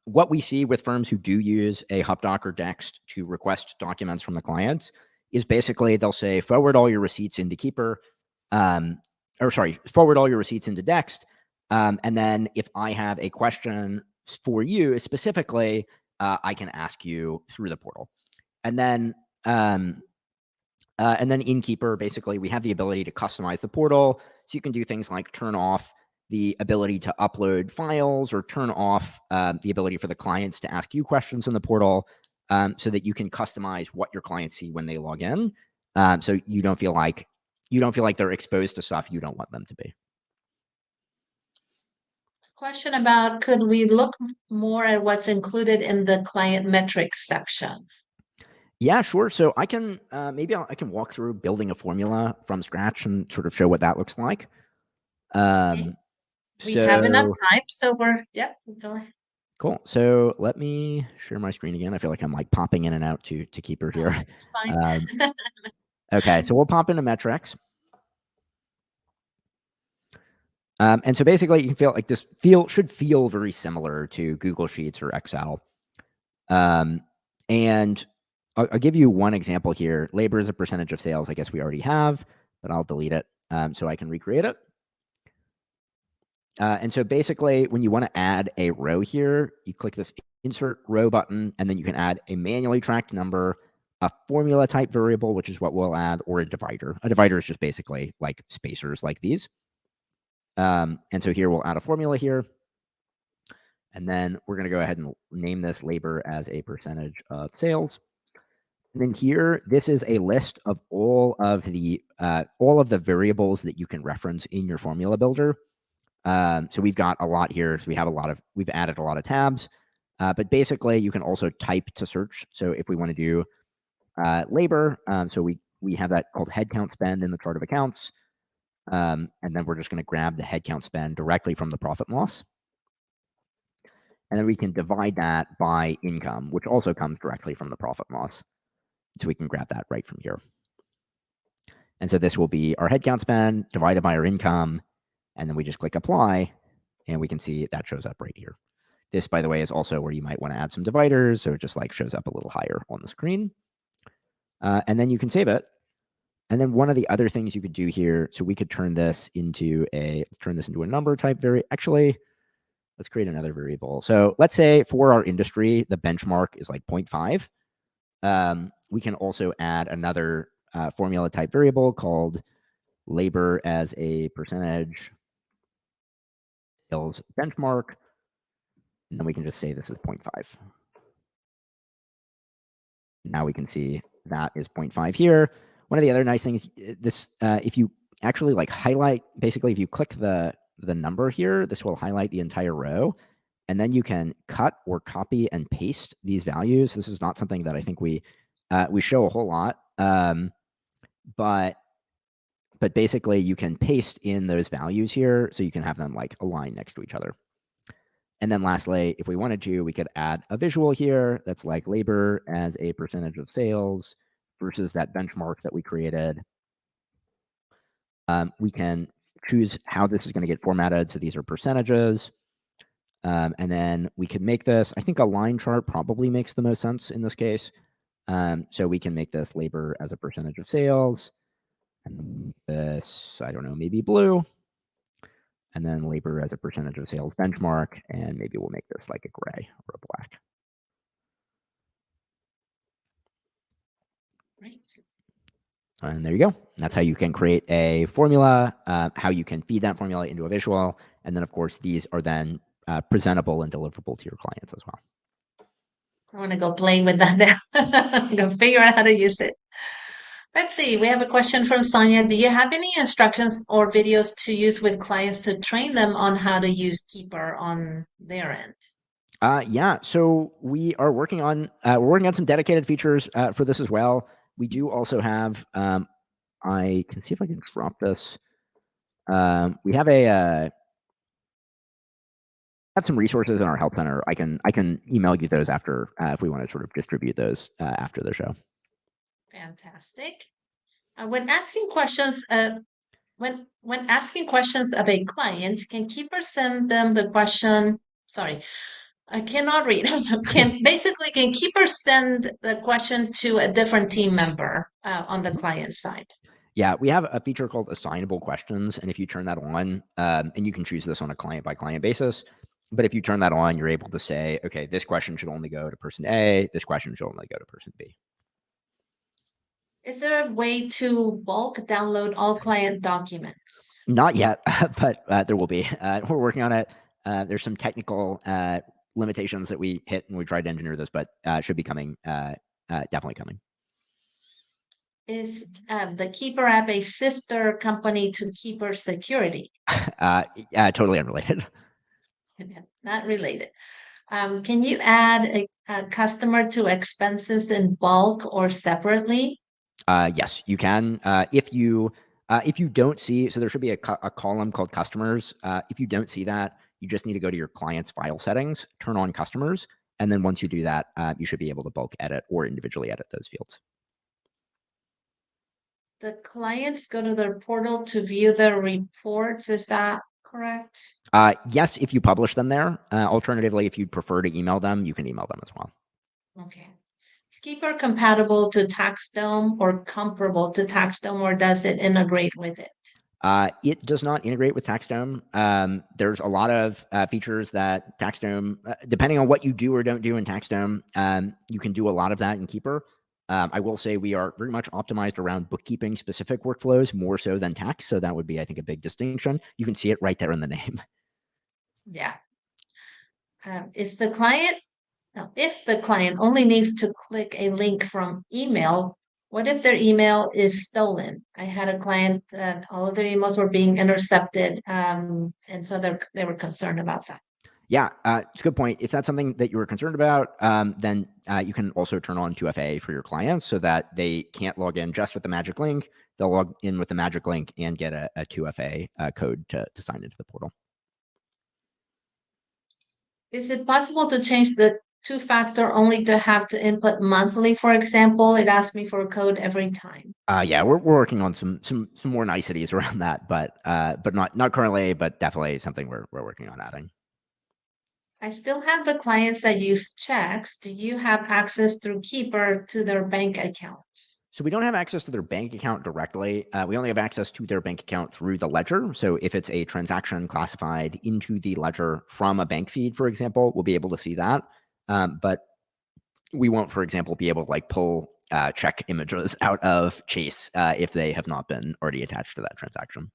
What we see with firms who do use a HubDoc or Dex to request documents from the clients is basically they'll say, forward all your receipts into Keeper, forward all your receipts into Dex. And then if I have a question for you specifically, I can ask you through the portal. And then in Keeper, basically, we have the ability to customize the portal. So you can do things like turn off the ability to upload files or turn off the ability for the clients to ask you questions in the portal. so that you can customize what your clients see when they log in. So you don't feel like they're exposed to stuff you don't want them to be. Question about could we look more at what's included in the client metrics section? Yeah, sure. So I can I can walk through building a formula from scratch and sort of show what that looks like. Okay. Um, We have enough so time, so yeah, go ahead. cool. So let me share my screen again. I feel like I'm like popping in and out to keep her Oh, here. it's fine. Um, okay, so we'll pop into metrics. And so basically, you can feel like this should feel very similar to Google Sheets or Excel. And I'll give you one example here. Labor is a percentage of sales. I guess we already have, but I'll delete it so I can recreate it. And so basically, when you want to add a row here, you click this insert row button, and then you can add a manually tracked number, a formula type variable, which is what we'll add, or a divider. A divider is just basically like spacers like these. And so here we'll add a formula here. And then we're going to go ahead and name this labor as a percentage of sales. And then here, this is a list of all of the variables that you can reference in your formula builder. So we've got a lot here. So we've added a lot of tabs, but basically you can also type to search. So if we want to do labor, so we have that called headcount spend in the chart of accounts. And then we're just going to grab the headcount spend directly from the profit and loss. And then we can divide that by income, which also comes directly from the profit and loss. So we can grab that right from here. And so this will be our headcount spend divided by our income. And then we just click apply, and we can see that shows up right here. This, by the way, is also where you might want to add some dividers. So it just like shows up a little higher on the screen. And then you can save it. And then one of the other things you could do here, so we could turn this into a number type actually, let's create another variable. So let's say for our industry, the benchmark is like 0.5. We can also add another formula type variable called labor as a percentage sales benchmark. And then we can just say this is 0.5. Now we can see that is 0.5 here. One of the other nice things, if you actually like highlight, basically if you click the number here, this will highlight the entire row. And then you can cut or copy and paste these values. This is not something that I think we show a whole lot. But basically you can paste in those values here so you can have them like align next to each other. And then lastly, if we wanted to, we could add a visual here that's like labor as a percentage of sales versus that benchmark that we created. We can choose how this is going to get formatted. So these are percentages. And then we can make this, I think a line chart probably makes the most sense in this case. So we can make this labor as a percentage of sales. And this, I don't know, maybe blue. And then labor as a percentage of sales benchmark. And maybe we'll make this like a gray or a black. Great. And there you go. That's how you can create a formula, how you can feed that formula into a visual. And then, of course, these are then presentable and deliverable to your clients as well. I want to go play with that now. Go figure out how to use it. Let's see. We have a question from Sonia. Do you have any instructions or videos to use with clients to train them on how to use Keeper on their end? Yeah. So we are working on some dedicated features for this as well. We do also have. I can see if I can drop this. We have some resources in our help center. I can email you those after if we want to sort of distribute those after the show. Fantastic. When asking questions, when asking questions of a client, can Keeper send them the question? Sorry, I cannot read. Can Keeper send the question to a different team member on the client side? Yeah, we have a feature called assignable questions, and if you turn that on, and you can choose this on a client by client basis, but if you turn that on, you're able to say, okay, this question should only go to person A, this question should only go to person B. Is there a way to bulk download all client documents? Not yet, but there will be. We're working on it. There's some technical limitations that we hit when we tried to engineer this, but should be coming, definitely coming. Is the Keeper app a sister company to Keeper Security? Totally unrelated. Not related. Can you add a customer to expenses in bulk or separately? Yes, you can. If you don't see, so there should be a column called customers. If you don't see that, you just need to go to your client's file settings, turn on customers, and then once you do that, you should be able to bulk edit or individually edit those fields. The clients go to their portal to view their reports. Is that correct? Yes, if you publish them there. Alternatively, if you'd prefer to email them, you can email them as well. Okay. Is Keeper compatible to TaxDome or comparable to TaxDome, or does it integrate with it? It does not integrate with TaxDome. There's a lot of features that TaxDome, depending on what you do or don't do in TaxDome, you can do a lot of that in Keeper. I will say we are very much optimized around bookkeeping specific workflows more so than tax. So that would be, I think, a big distinction. You can see it right there in the name. Yeah. Is the client, no, if the client only needs to click a link from email, what if their email is stolen? I had a client that all of their emails were being intercepted, and so they were concerned about that. Yeah, it's a good point. If that's something that you were concerned about, then you can also turn on 2FA for your clients so that they can't log in just with the magic link. They'll log in with the magic link and get a 2FA code to sign into the portal. Is it possible to change the two-factor only to have to input monthly, for example? It asks me for a code every time. Yeah, we're working on some more niceties around that, but not currently, but definitely something we're working on adding. I still have the clients that use checks. Do you have access through Keeper to their bank account? So we don't have access to their bank account directly. We only have access to their bank account through the ledger. So if it's a transaction classified into the ledger from a bank feed, for example, we'll be able to see that. But we won't, for example, be able to like pull check images out of Chase if they have not been already attached to that transaction.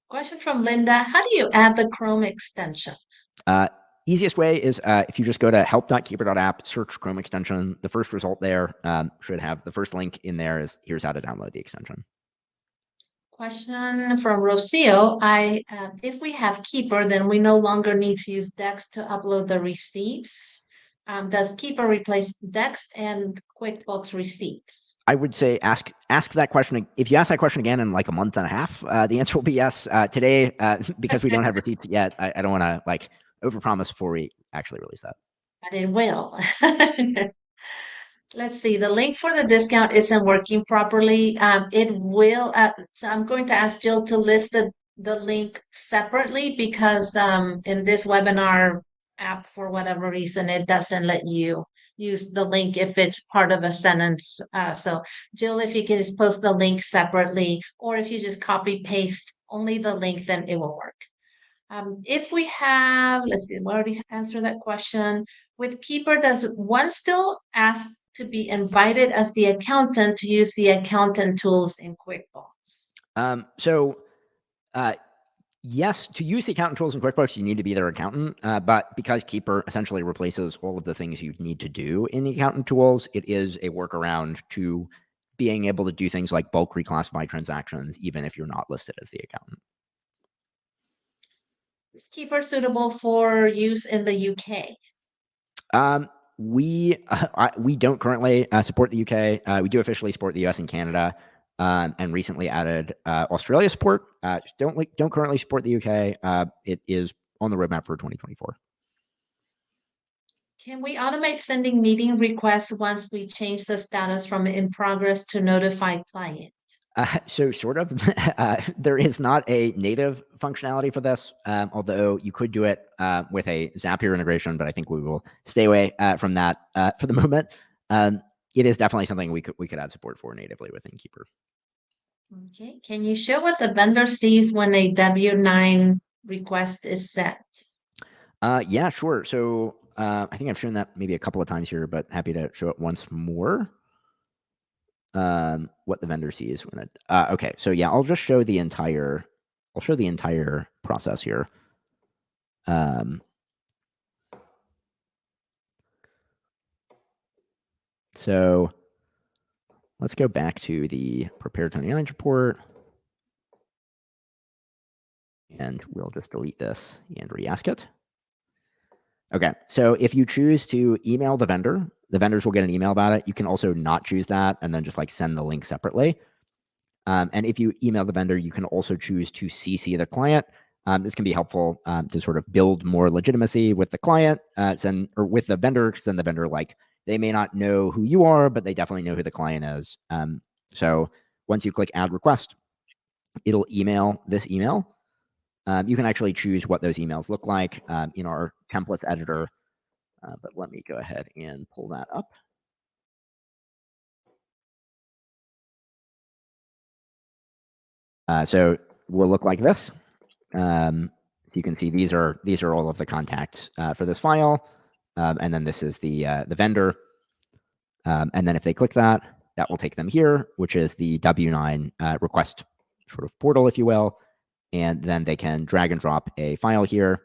Question from Linda. How do you add the Chrome extension? Easiest way is if you just go to help.keeper.app, search Chrome extension. The first result there should have the first link in there is here's how to download the extension. Question from Rocio. If we have Keeper, then we no longer need to use Dex to upload the receipts. Does Keeper replace Dex and QuickBooks receipts? I would say ask that question. If you ask that question again in like a month and a half, the answer will be yes. Today, because we don't have receipts yet, I don't want to like overpromise before we actually release that. But it will. Let's see. The link for the discount isn't working properly. It will. So I'm going to ask Jill to list the link separately because in this webinar app, for whatever reason, it doesn't let you use the link if it's part of a sentence. So Jill, if you can just post the link separately, or if you just copy paste only the link, then it will work. If we have, let's see, we already answered that question. With Keeper, does one still ask to be invited as the accountant to use the accountant tools in QuickBooks? Yes, to use the accountant tools in QuickBooks, you need to be their accountant. But because Keeper essentially replaces all of the things you need to do in the accountant tools, it is a workaround to being able to do things like bulk reclassify transactions, even if you're not listed as the accountant. Is Keeper suitable for use in the UK? We don't currently support the UK. We do officially support the US and Canada, and recently added Australia support. Don't currently support the UK. It is on the roadmap for 2024. Can we automate sending meeting requests once we change the status from in progress to notified client? So sort of, there is not a native functionality for this, although you could do it with a Zapier integration, but I think we will stay away from that for the moment. It is definitely something we could add support for natively within Keeper. Okay, can you show what the vendor sees when a W-9 request is sent? Yeah, sure. So I think I've shown that maybe a couple of times here, but happy to show it once more. What the vendor sees when it. Okay, so yeah, I'll show the entire process here. So let's go back to the prepared 29 report. And we'll just delete this and re-ask it. Okay, so if you choose to email the vendors will get an email about it. You can also not choose that and then just like send the link separately. And if you email the vendor, you can also choose to CC the client. This can be helpful to sort of build more legitimacy with the client or with the vendor, because then the vendor, like, they may not know who you are, but they definitely know who the client is. So once you click add request, it'll email this email. You can actually choose what those emails look like in our templates editor. But let me go ahead and pull that up. So will look like this. So you can see these are all of the contacts for this file, and then this is the vendor. And then if they click that, that will take them here, which is the W9 request sort of portal, if you will. And then they can drag and drop a file here,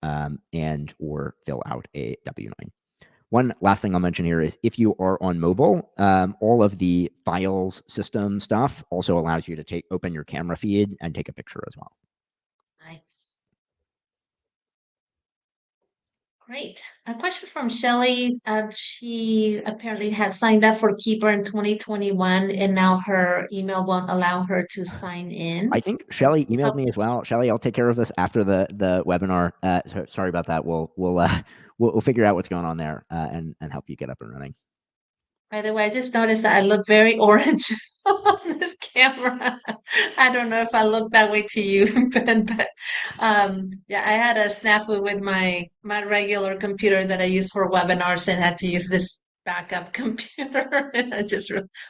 and or fill out a W9. One last thing I'll mention here is if you are on mobile, all of the files system stuff also allows you to open your camera feed and take a picture as well. Nice. Great. A question from Shelly. She apparently has signed up for Keeper in 2021, and now her email won't allow her to sign in. I think Shelly emailed me as well. Shelly, I'll take care of this after the webinar. So sorry about that. We'll figure out what's going on there and help you get up and running. By the way, I just noticed that I look very orange on this camera. I don't know if I look that way to you, Ben, but yeah, I had a snafu with my regular computer that I use for webinars and had to use this backup computer. And I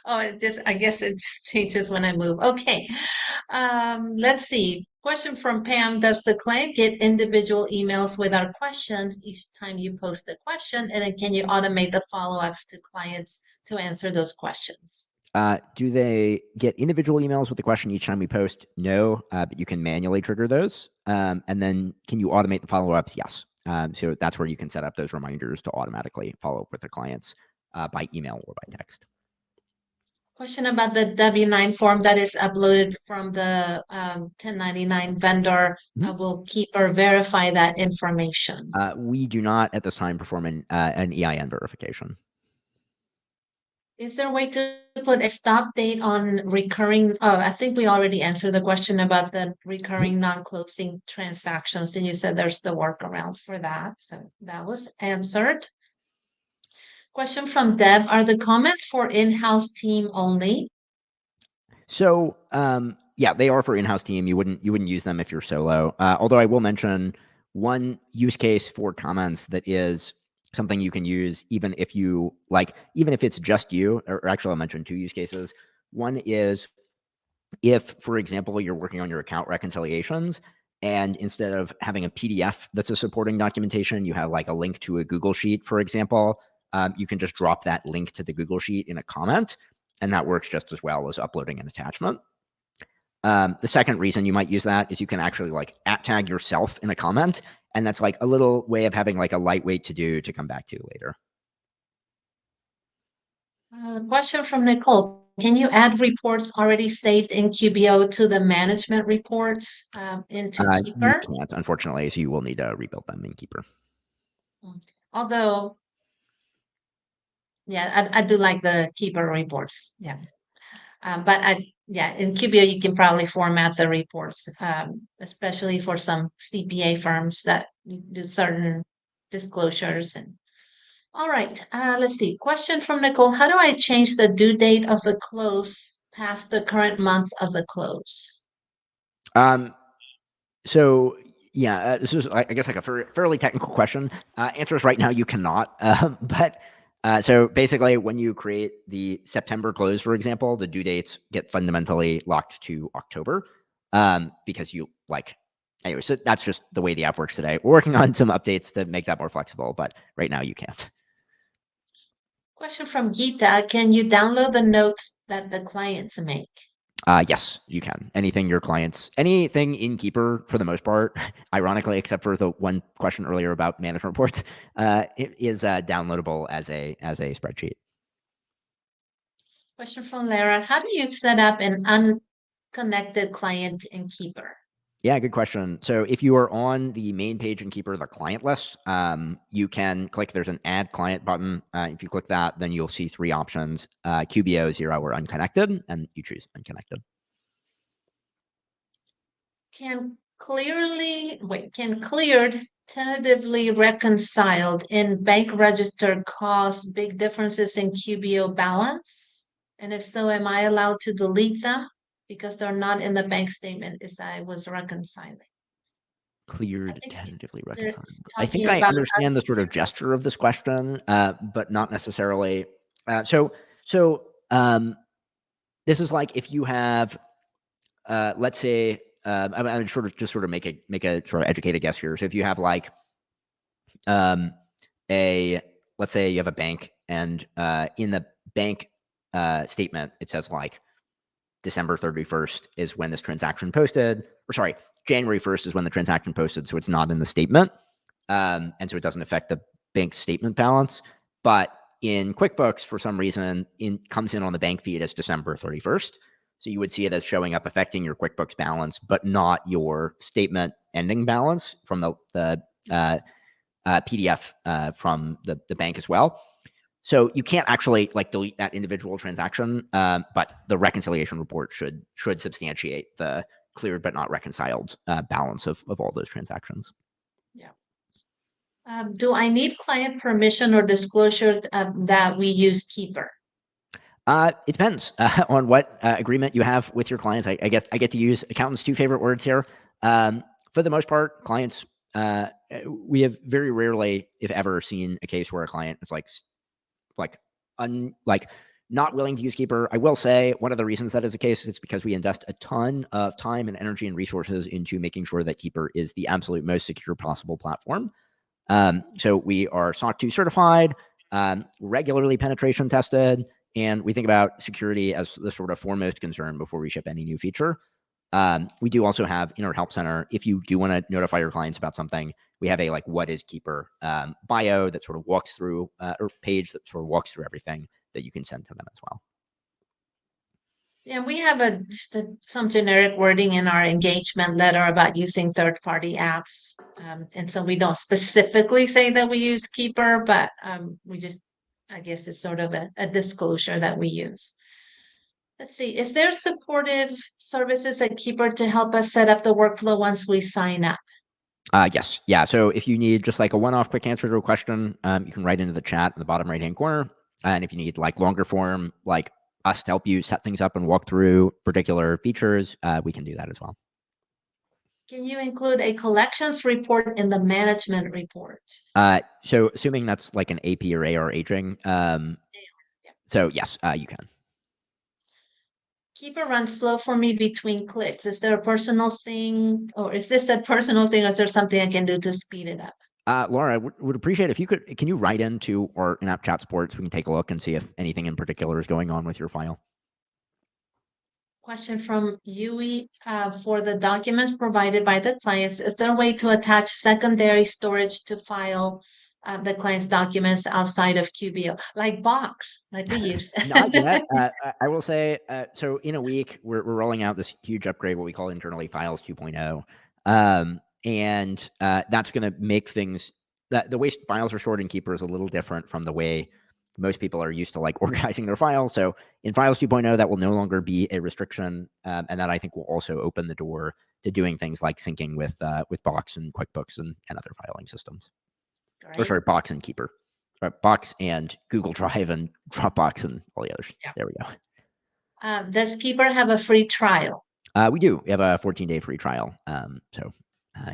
I guess it just changes when I move. Okay. Let's see. Question from Pam. Does the client get individual emails with our questions each time you post a question? And then can you automate the follow-ups to clients to answer those questions? Do they get individual emails with the question each time we post? No, but you can manually trigger those. And then can you automate the follow-ups? Yes. So that's where you can set up those reminders to automatically follow up with the clients by email or by text. Question about the W-9 form that is uploaded from the 1099 vendor. Will Keeper verify that information? We do not at this time perform an EIN verification. Is there a way to put a stop date on recurring? Oh, I think we already answered the question about the recurring non-closing transactions, and you said there's the workaround for that. So that was answered. Question from Deb. Are the comments for in-house team only? So yeah, they are for in-house team. You wouldn't use them if you're solo. Although I will mention one use case for comments that is something you can use even if it's just you, or actually I'll mention two use cases. One is if, for example, you're working on your account reconciliations and instead of having a PDF that's a supporting documentation, you have like a link to a Google Sheet, for example, you can just drop that link to the Google Sheet in a comment, and that works just as well as uploading an attachment. The second reason you might use that is you can actually like @tag yourself in a comment, and that's like a little way of having like a lightweight to come back to later. Question from Nicole. Can you add reports already saved in QBO to the management reports into Keeper? You can't, unfortunately, so you will need to rebuild them in Keeper. Although, yeah, I do like the Keeper reports. Yeah. But in QBO, you can probably format the reports, especially for some CPA firms that do certain disclosures. And all right, let's see. Question from Nicole. How do I change the due date of the close past the current month of the close? So yeah, this is, I guess, like a fairly technical question. Answer is right now you cannot. But so basically, when you create the September close, for example, the due dates get fundamentally locked to October because anyway, so that's just the way the app works today. We're working on some updates to make that more flexible, but right now you can't. Question from Geeta. Can you download the notes that the clients make? Yes, you can. Anything in Keeper for the most part, ironically, except for the one question earlier about management reports, it is downloadable as a spreadsheet. Question from Lara. How do you set up an unconnected client in Keeper? Yeah, good question. So if you are on the main page in Keeper, the client list, you can click, there's an add client button. If you click that, then you'll see three options, QBO, 0, or unconnected, and you choose unconnected. Can cleared tentatively reconciled in bank register cause big differences in QBO balance? And if so, am I allowed to delete them because they're not in the bank statement as I was reconciling? I Cleared, think tentatively they're reconciled. I think talking I about understand the sort of gesture of this question, but not necessarily. So this is like if you have, let's say, I'm sort of make a sort of educated guess here. So if you have like um, let's say you have a bank, and in the bank statement it says like December 31st is when this transaction posted, or sorry, January 1st is when the transaction posted, so it's not in the statement, and so it doesn't affect the bank statement balance. But in QuickBooks, for some reason, comes in on the bank feed as December 31st. So you would see it as showing up affecting your QuickBooks balance, but not your statement ending balance from the PDF from the bank as well. So you can't actually like delete that individual transaction, but the reconciliation report should substantiate the cleared but not reconciled balance of all those transactions. yeah. Do I need client permission or disclosure that we use Keeper? It depends on what agreement you have with your clients. I guess I get to use accountants' two favorite words here. For the most part, clients, we have very rarely, if ever, seen a case where a client is like not willing to use Keeper. I will say one of the reasons that is the case is because we invest a ton of time and energy and resources into making sure that Keeper is the absolute most secure possible platform. So we are SOC 2 certified, regularly penetration tested, and we think about security as the sort of foremost concern before we ship any new feature. We do also have in our help center, if you do want to notify your clients about something, we have a like what is Keeper bio that sort of walks through, or page that sort of walks through everything that you can send to them as well. Yeah, we have some generic wording in our engagement letter about using third-party apps. And so we don't specifically say that we use Keeper, but we just, I guess it's sort of a disclosure that we use. Let's see, is there supportive services at Keeper to help us set up the workflow once we sign up? Yes. Yeah. So if you need just like a one-off quick answer to a question, you can write into the chat in the bottom right-hand corner. And if you need like longer form, like us to help you set things up and walk through particular features, we can do that as well. Can you include a collections report in the management report? So assuming that's like an AP or AR aging, Yeah. so yes, you can. Keep it run slow for me between clicks. Is there a personal thing, or is this a personal thing, or is there something I can do to speed it up? Laura, I would appreciate if you could, can you write into our in-app chat support so we can take a look and see if anything in particular is going on with your file? Question from Yui for the documents provided by the clients. Is there a way to attach secondary storage to file the client's documents outside of QBO, like Box, like we use? Not yet. I will say, so in a week, we're rolling out this huge upgrade, what we call internally Files 2.0. And that's going to make things, that the way files are stored in Keeper is a little different from the way most people are used to like organizing their files. So in Files 2.0, that will no longer be a restriction. And that I think will also open the door to doing things like syncing with Box and QuickBooks and other filing systems. Or sorry, Box and Keeper. Box and Google Drive and Dropbox and all the others. Yeah. There we go. Does Keeper have a free trial? We do. We have a 14-day free trial. So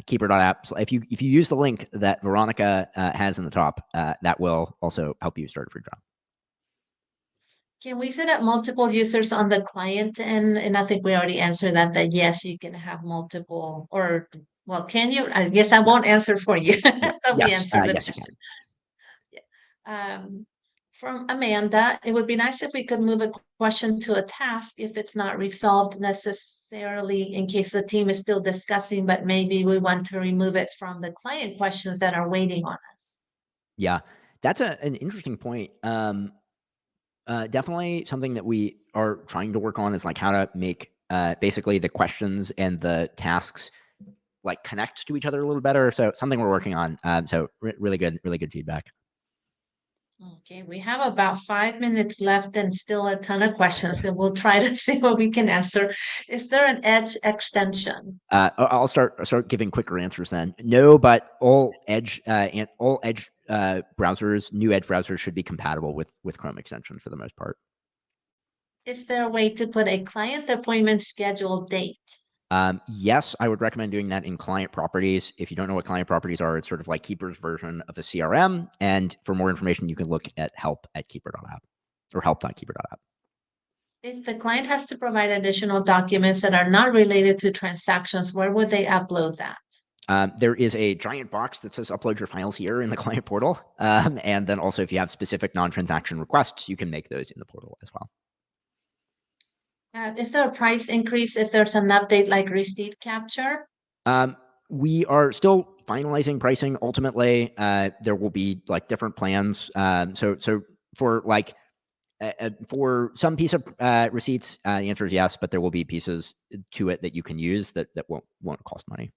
keeper.app. So if you use the link that Veronica has in the top, that will also help you start a free trial. Can we set up multiple users on the client end? And I think we already answered that yes, you can have multiple, or well, can you? I guess I won't answer for you. We Yes, answered the yes, you question. can. Yeah. From Amanda, it would be nice if we could move a question to a task if it's not resolved necessarily in case the team is still discussing, but maybe we want to remove it from the client questions that are waiting on us. Yeah, that's an interesting point. Definitely something that we are trying to work on is like how to make basically the questions and the tasks like connect to each other a little better. So something we're working on. Really good feedback. Okay, we have about 5 minutes left and still a ton of questions, but we'll try to see what we can answer. Is there an Edge extension? I'll start giving quicker answers then. No, but all Edge browsers, new Edge browsers should be compatible with Chrome extensions for the most part. Is there a way to put a client appointment schedule date? Yes, I would recommend doing that in client properties. If you don't know what client properties are, it's sort of like Keeper's version of a CRM. And for more information, you can look at help@keeper.app or help.keeper.app. If the client has to provide additional documents that are not related to transactions, where would they upload that? There is a giant box that says upload your files here in the client portal. And then also if you have specific non-transaction requests, you can make those in the portal as well. Is there a price increase if there's an update like receipt capture? We are still finalizing pricing. Ultimately, there will be like different plans. So for like for some piece of receipts, the answer is yes, but there will be pieces to it that you can use that won't cost money.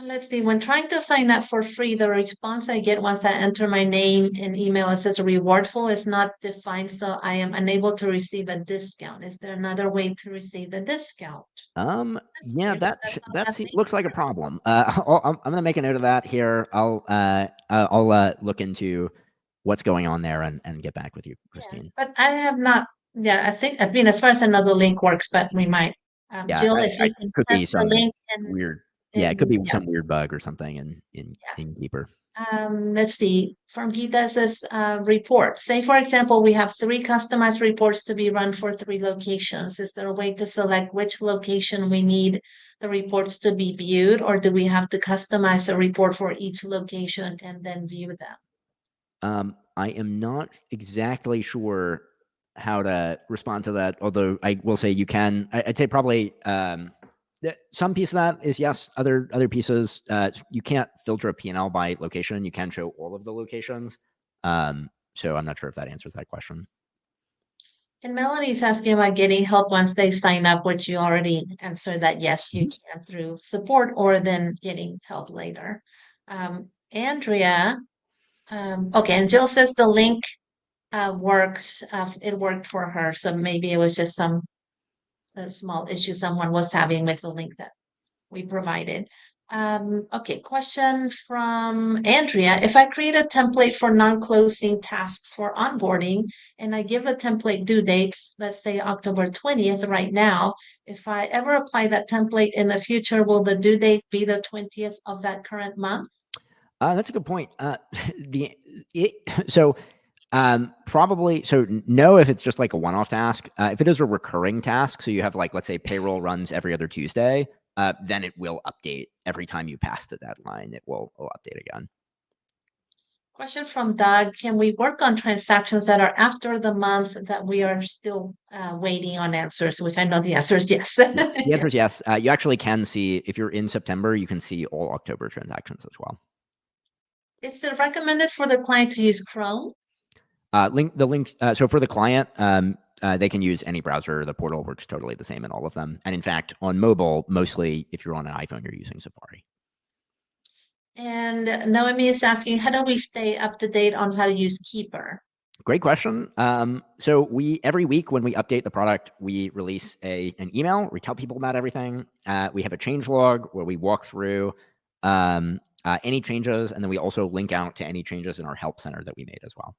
Let's see. When trying to sign up for free, the response I get once I enter my name and email, it says rewardful is not defined, so I am unable to receive a discount. Is there another way to receive a discount? Yeah, Weird, 'cause I thought that looks like a problem. I'm going to make a note of that here. I'll look into what's going on there and get back with you, Yeah, Christine. but I have not. Yeah, I mean, as far as I know, the link works, but we might. Yeah, Jill, if you can could be test the some link weird. Yeah, it could and be yeah, some weird bug or something in Keeper. let's see. From Gita says report. Say, for example, we have 3 customized reports to be run for 3 locations. Is there a way to select which location we need the reports to be viewed, or do we have to customize a report for each location and then view them? I am not exactly sure how to respond to that. Although I will say you can. I'd say probably some piece of that is yes. Other pieces you can't filter a P&L by location. You can show all of the locations. So I'm not sure if that answers that question. And Melanie's asking about getting help once they sign up, which you already answered that yes, you can through support or then getting help later. Andrea, okay, and Jill says the link works. It worked for her, so maybe it was just some small issue someone was having with the link that we provided. Okay, question from Andrea. If I create a template for non-closing tasks for onboarding and I give the template due dates, let's say October 20th right now, if I ever apply that template in the future, will the due date be the 20th of that current month? That's a good point. So probably no if it's just like a one-off task. If it is a recurring task, so you have like let's say payroll runs every other Tuesday, then it will update every time you pass the deadline. It will update again. Question from Doug. Can we work on transactions that are after the month that we are still waiting on answers? Which I know the answer is yes. Yes, the answer is yes. You actually can see if you're in September, you can see all October transactions as well. Is it recommended for the client to use Chrome? So for the client, they can use any browser. The portal works totally the same in all of them. And in fact, on mobile, mostly if you're on an iPhone, you're using Safari. And Noemi is asking, how do we stay up to date on how to use Keeper? Great question. So every week when we update the product, we release an email. We tell people about everything. We have a change log where we walk through any changes, and then we also link out to any changes in our help center that we made as well.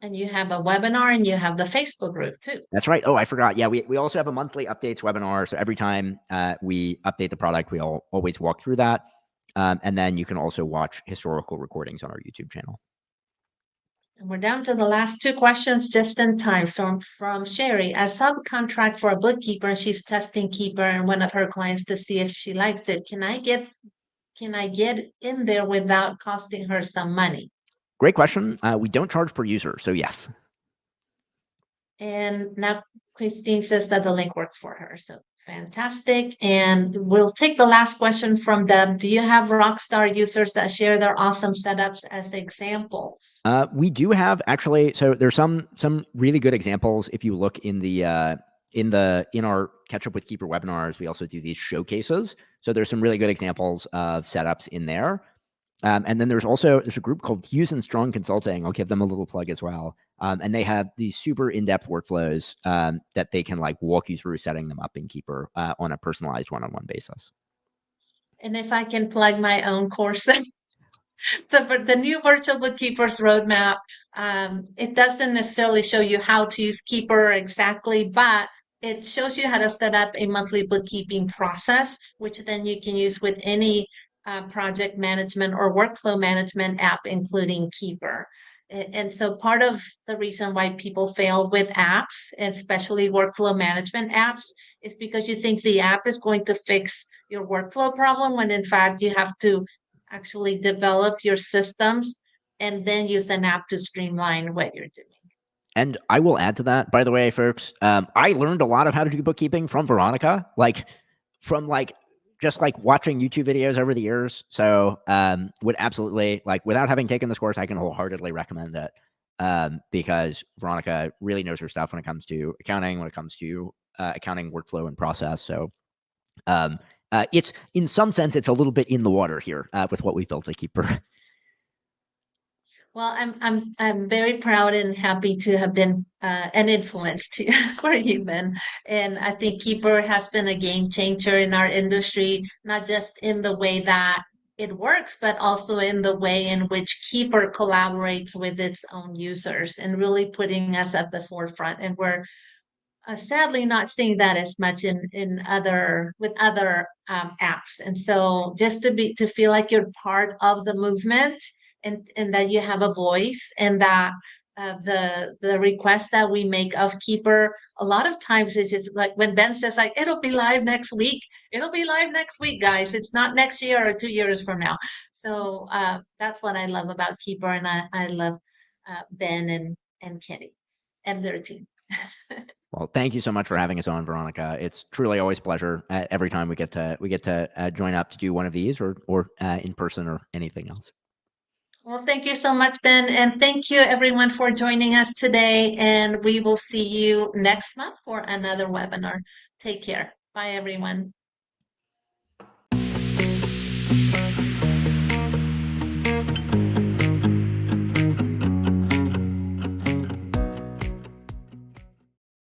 And you have a webinar and you have the Facebook group too. That's right. Oh, I forgot. Yeah, we also have a monthly updates webinar. So every time we update the product, we always walk through that. And then you can also watch historical recordings on our YouTube channel. And we're down to the last 2 questions just in time. So from Sherry, I subcontract for a bookkeeper and she's testing Keeper and one of her clients to see if she likes it. Can I get in there without costing her some money? Great question. We don't charge per user, so yes. And now Christine says that the link works for her. So Fantastic. And we'll take the last question from them. Do you have Rockstar users that share their awesome setups as examples? We do have actually. So there's some really good examples. If you look in the in our Catch Up with Keeper webinars, we also do these showcases. So there's some really good examples of setups in there. And then there's a group called Hughes and Strong Consulting. I'll give them a little plug as well. And they have these super in-depth workflows that they can like walk you through setting them up in Keeper on a personalized one-on-one basis. And if I can plug my own course, the new virtual bookkeepers roadmap, it doesn't necessarily show you how to use Keeper exactly, but it shows you how to set up a monthly bookkeeping process, which then you can use with any project management or workflow management app, including Keeper. And so part of the reason why people fail with apps, especially workflow management apps, is because you think the app is going to fix your workflow problem when in fact you have to actually develop your systems and then use an app to streamline what you're doing. And I will add to that, by the way, folks. I learned a lot of how to do bookkeeping from Veronica, from just like watching YouTube videos over the years. So would absolutely without having taken this course, I can wholeheartedly recommend it because Veronica really knows her stuff when it comes to accounting, when it comes to accounting workflow and process. So it's in some sense, it's a little bit in the water here with what we built at Keeper. Well, I'm very proud and happy to have been an influence to for you, Ben. And I think Keeper has been a game changer in our industry, not just in the way that it works, but also in the way in which Keeper collaborates with its own users and really putting us at the forefront. And we're sadly not seeing that as much in other with other apps. And so just to feel like you're part of the movement and that you have a voice and that the request that we make of Keeper a lot of times is just like when Ben says like it'll be live next week. It'll be live next week, guys. It's not next year or 2 years from now. So that's what I love about Keeper, and I love Ben and Kenny and their team. Well, thank you so much for having us on, Veronica. It's truly always a pleasure every time we get to join up to do one of these or in person or anything else. Well, thank you so much, Ben, and thank you everyone for joining us today. And we will see you next month for another webinar. Take care. Bye, everyone.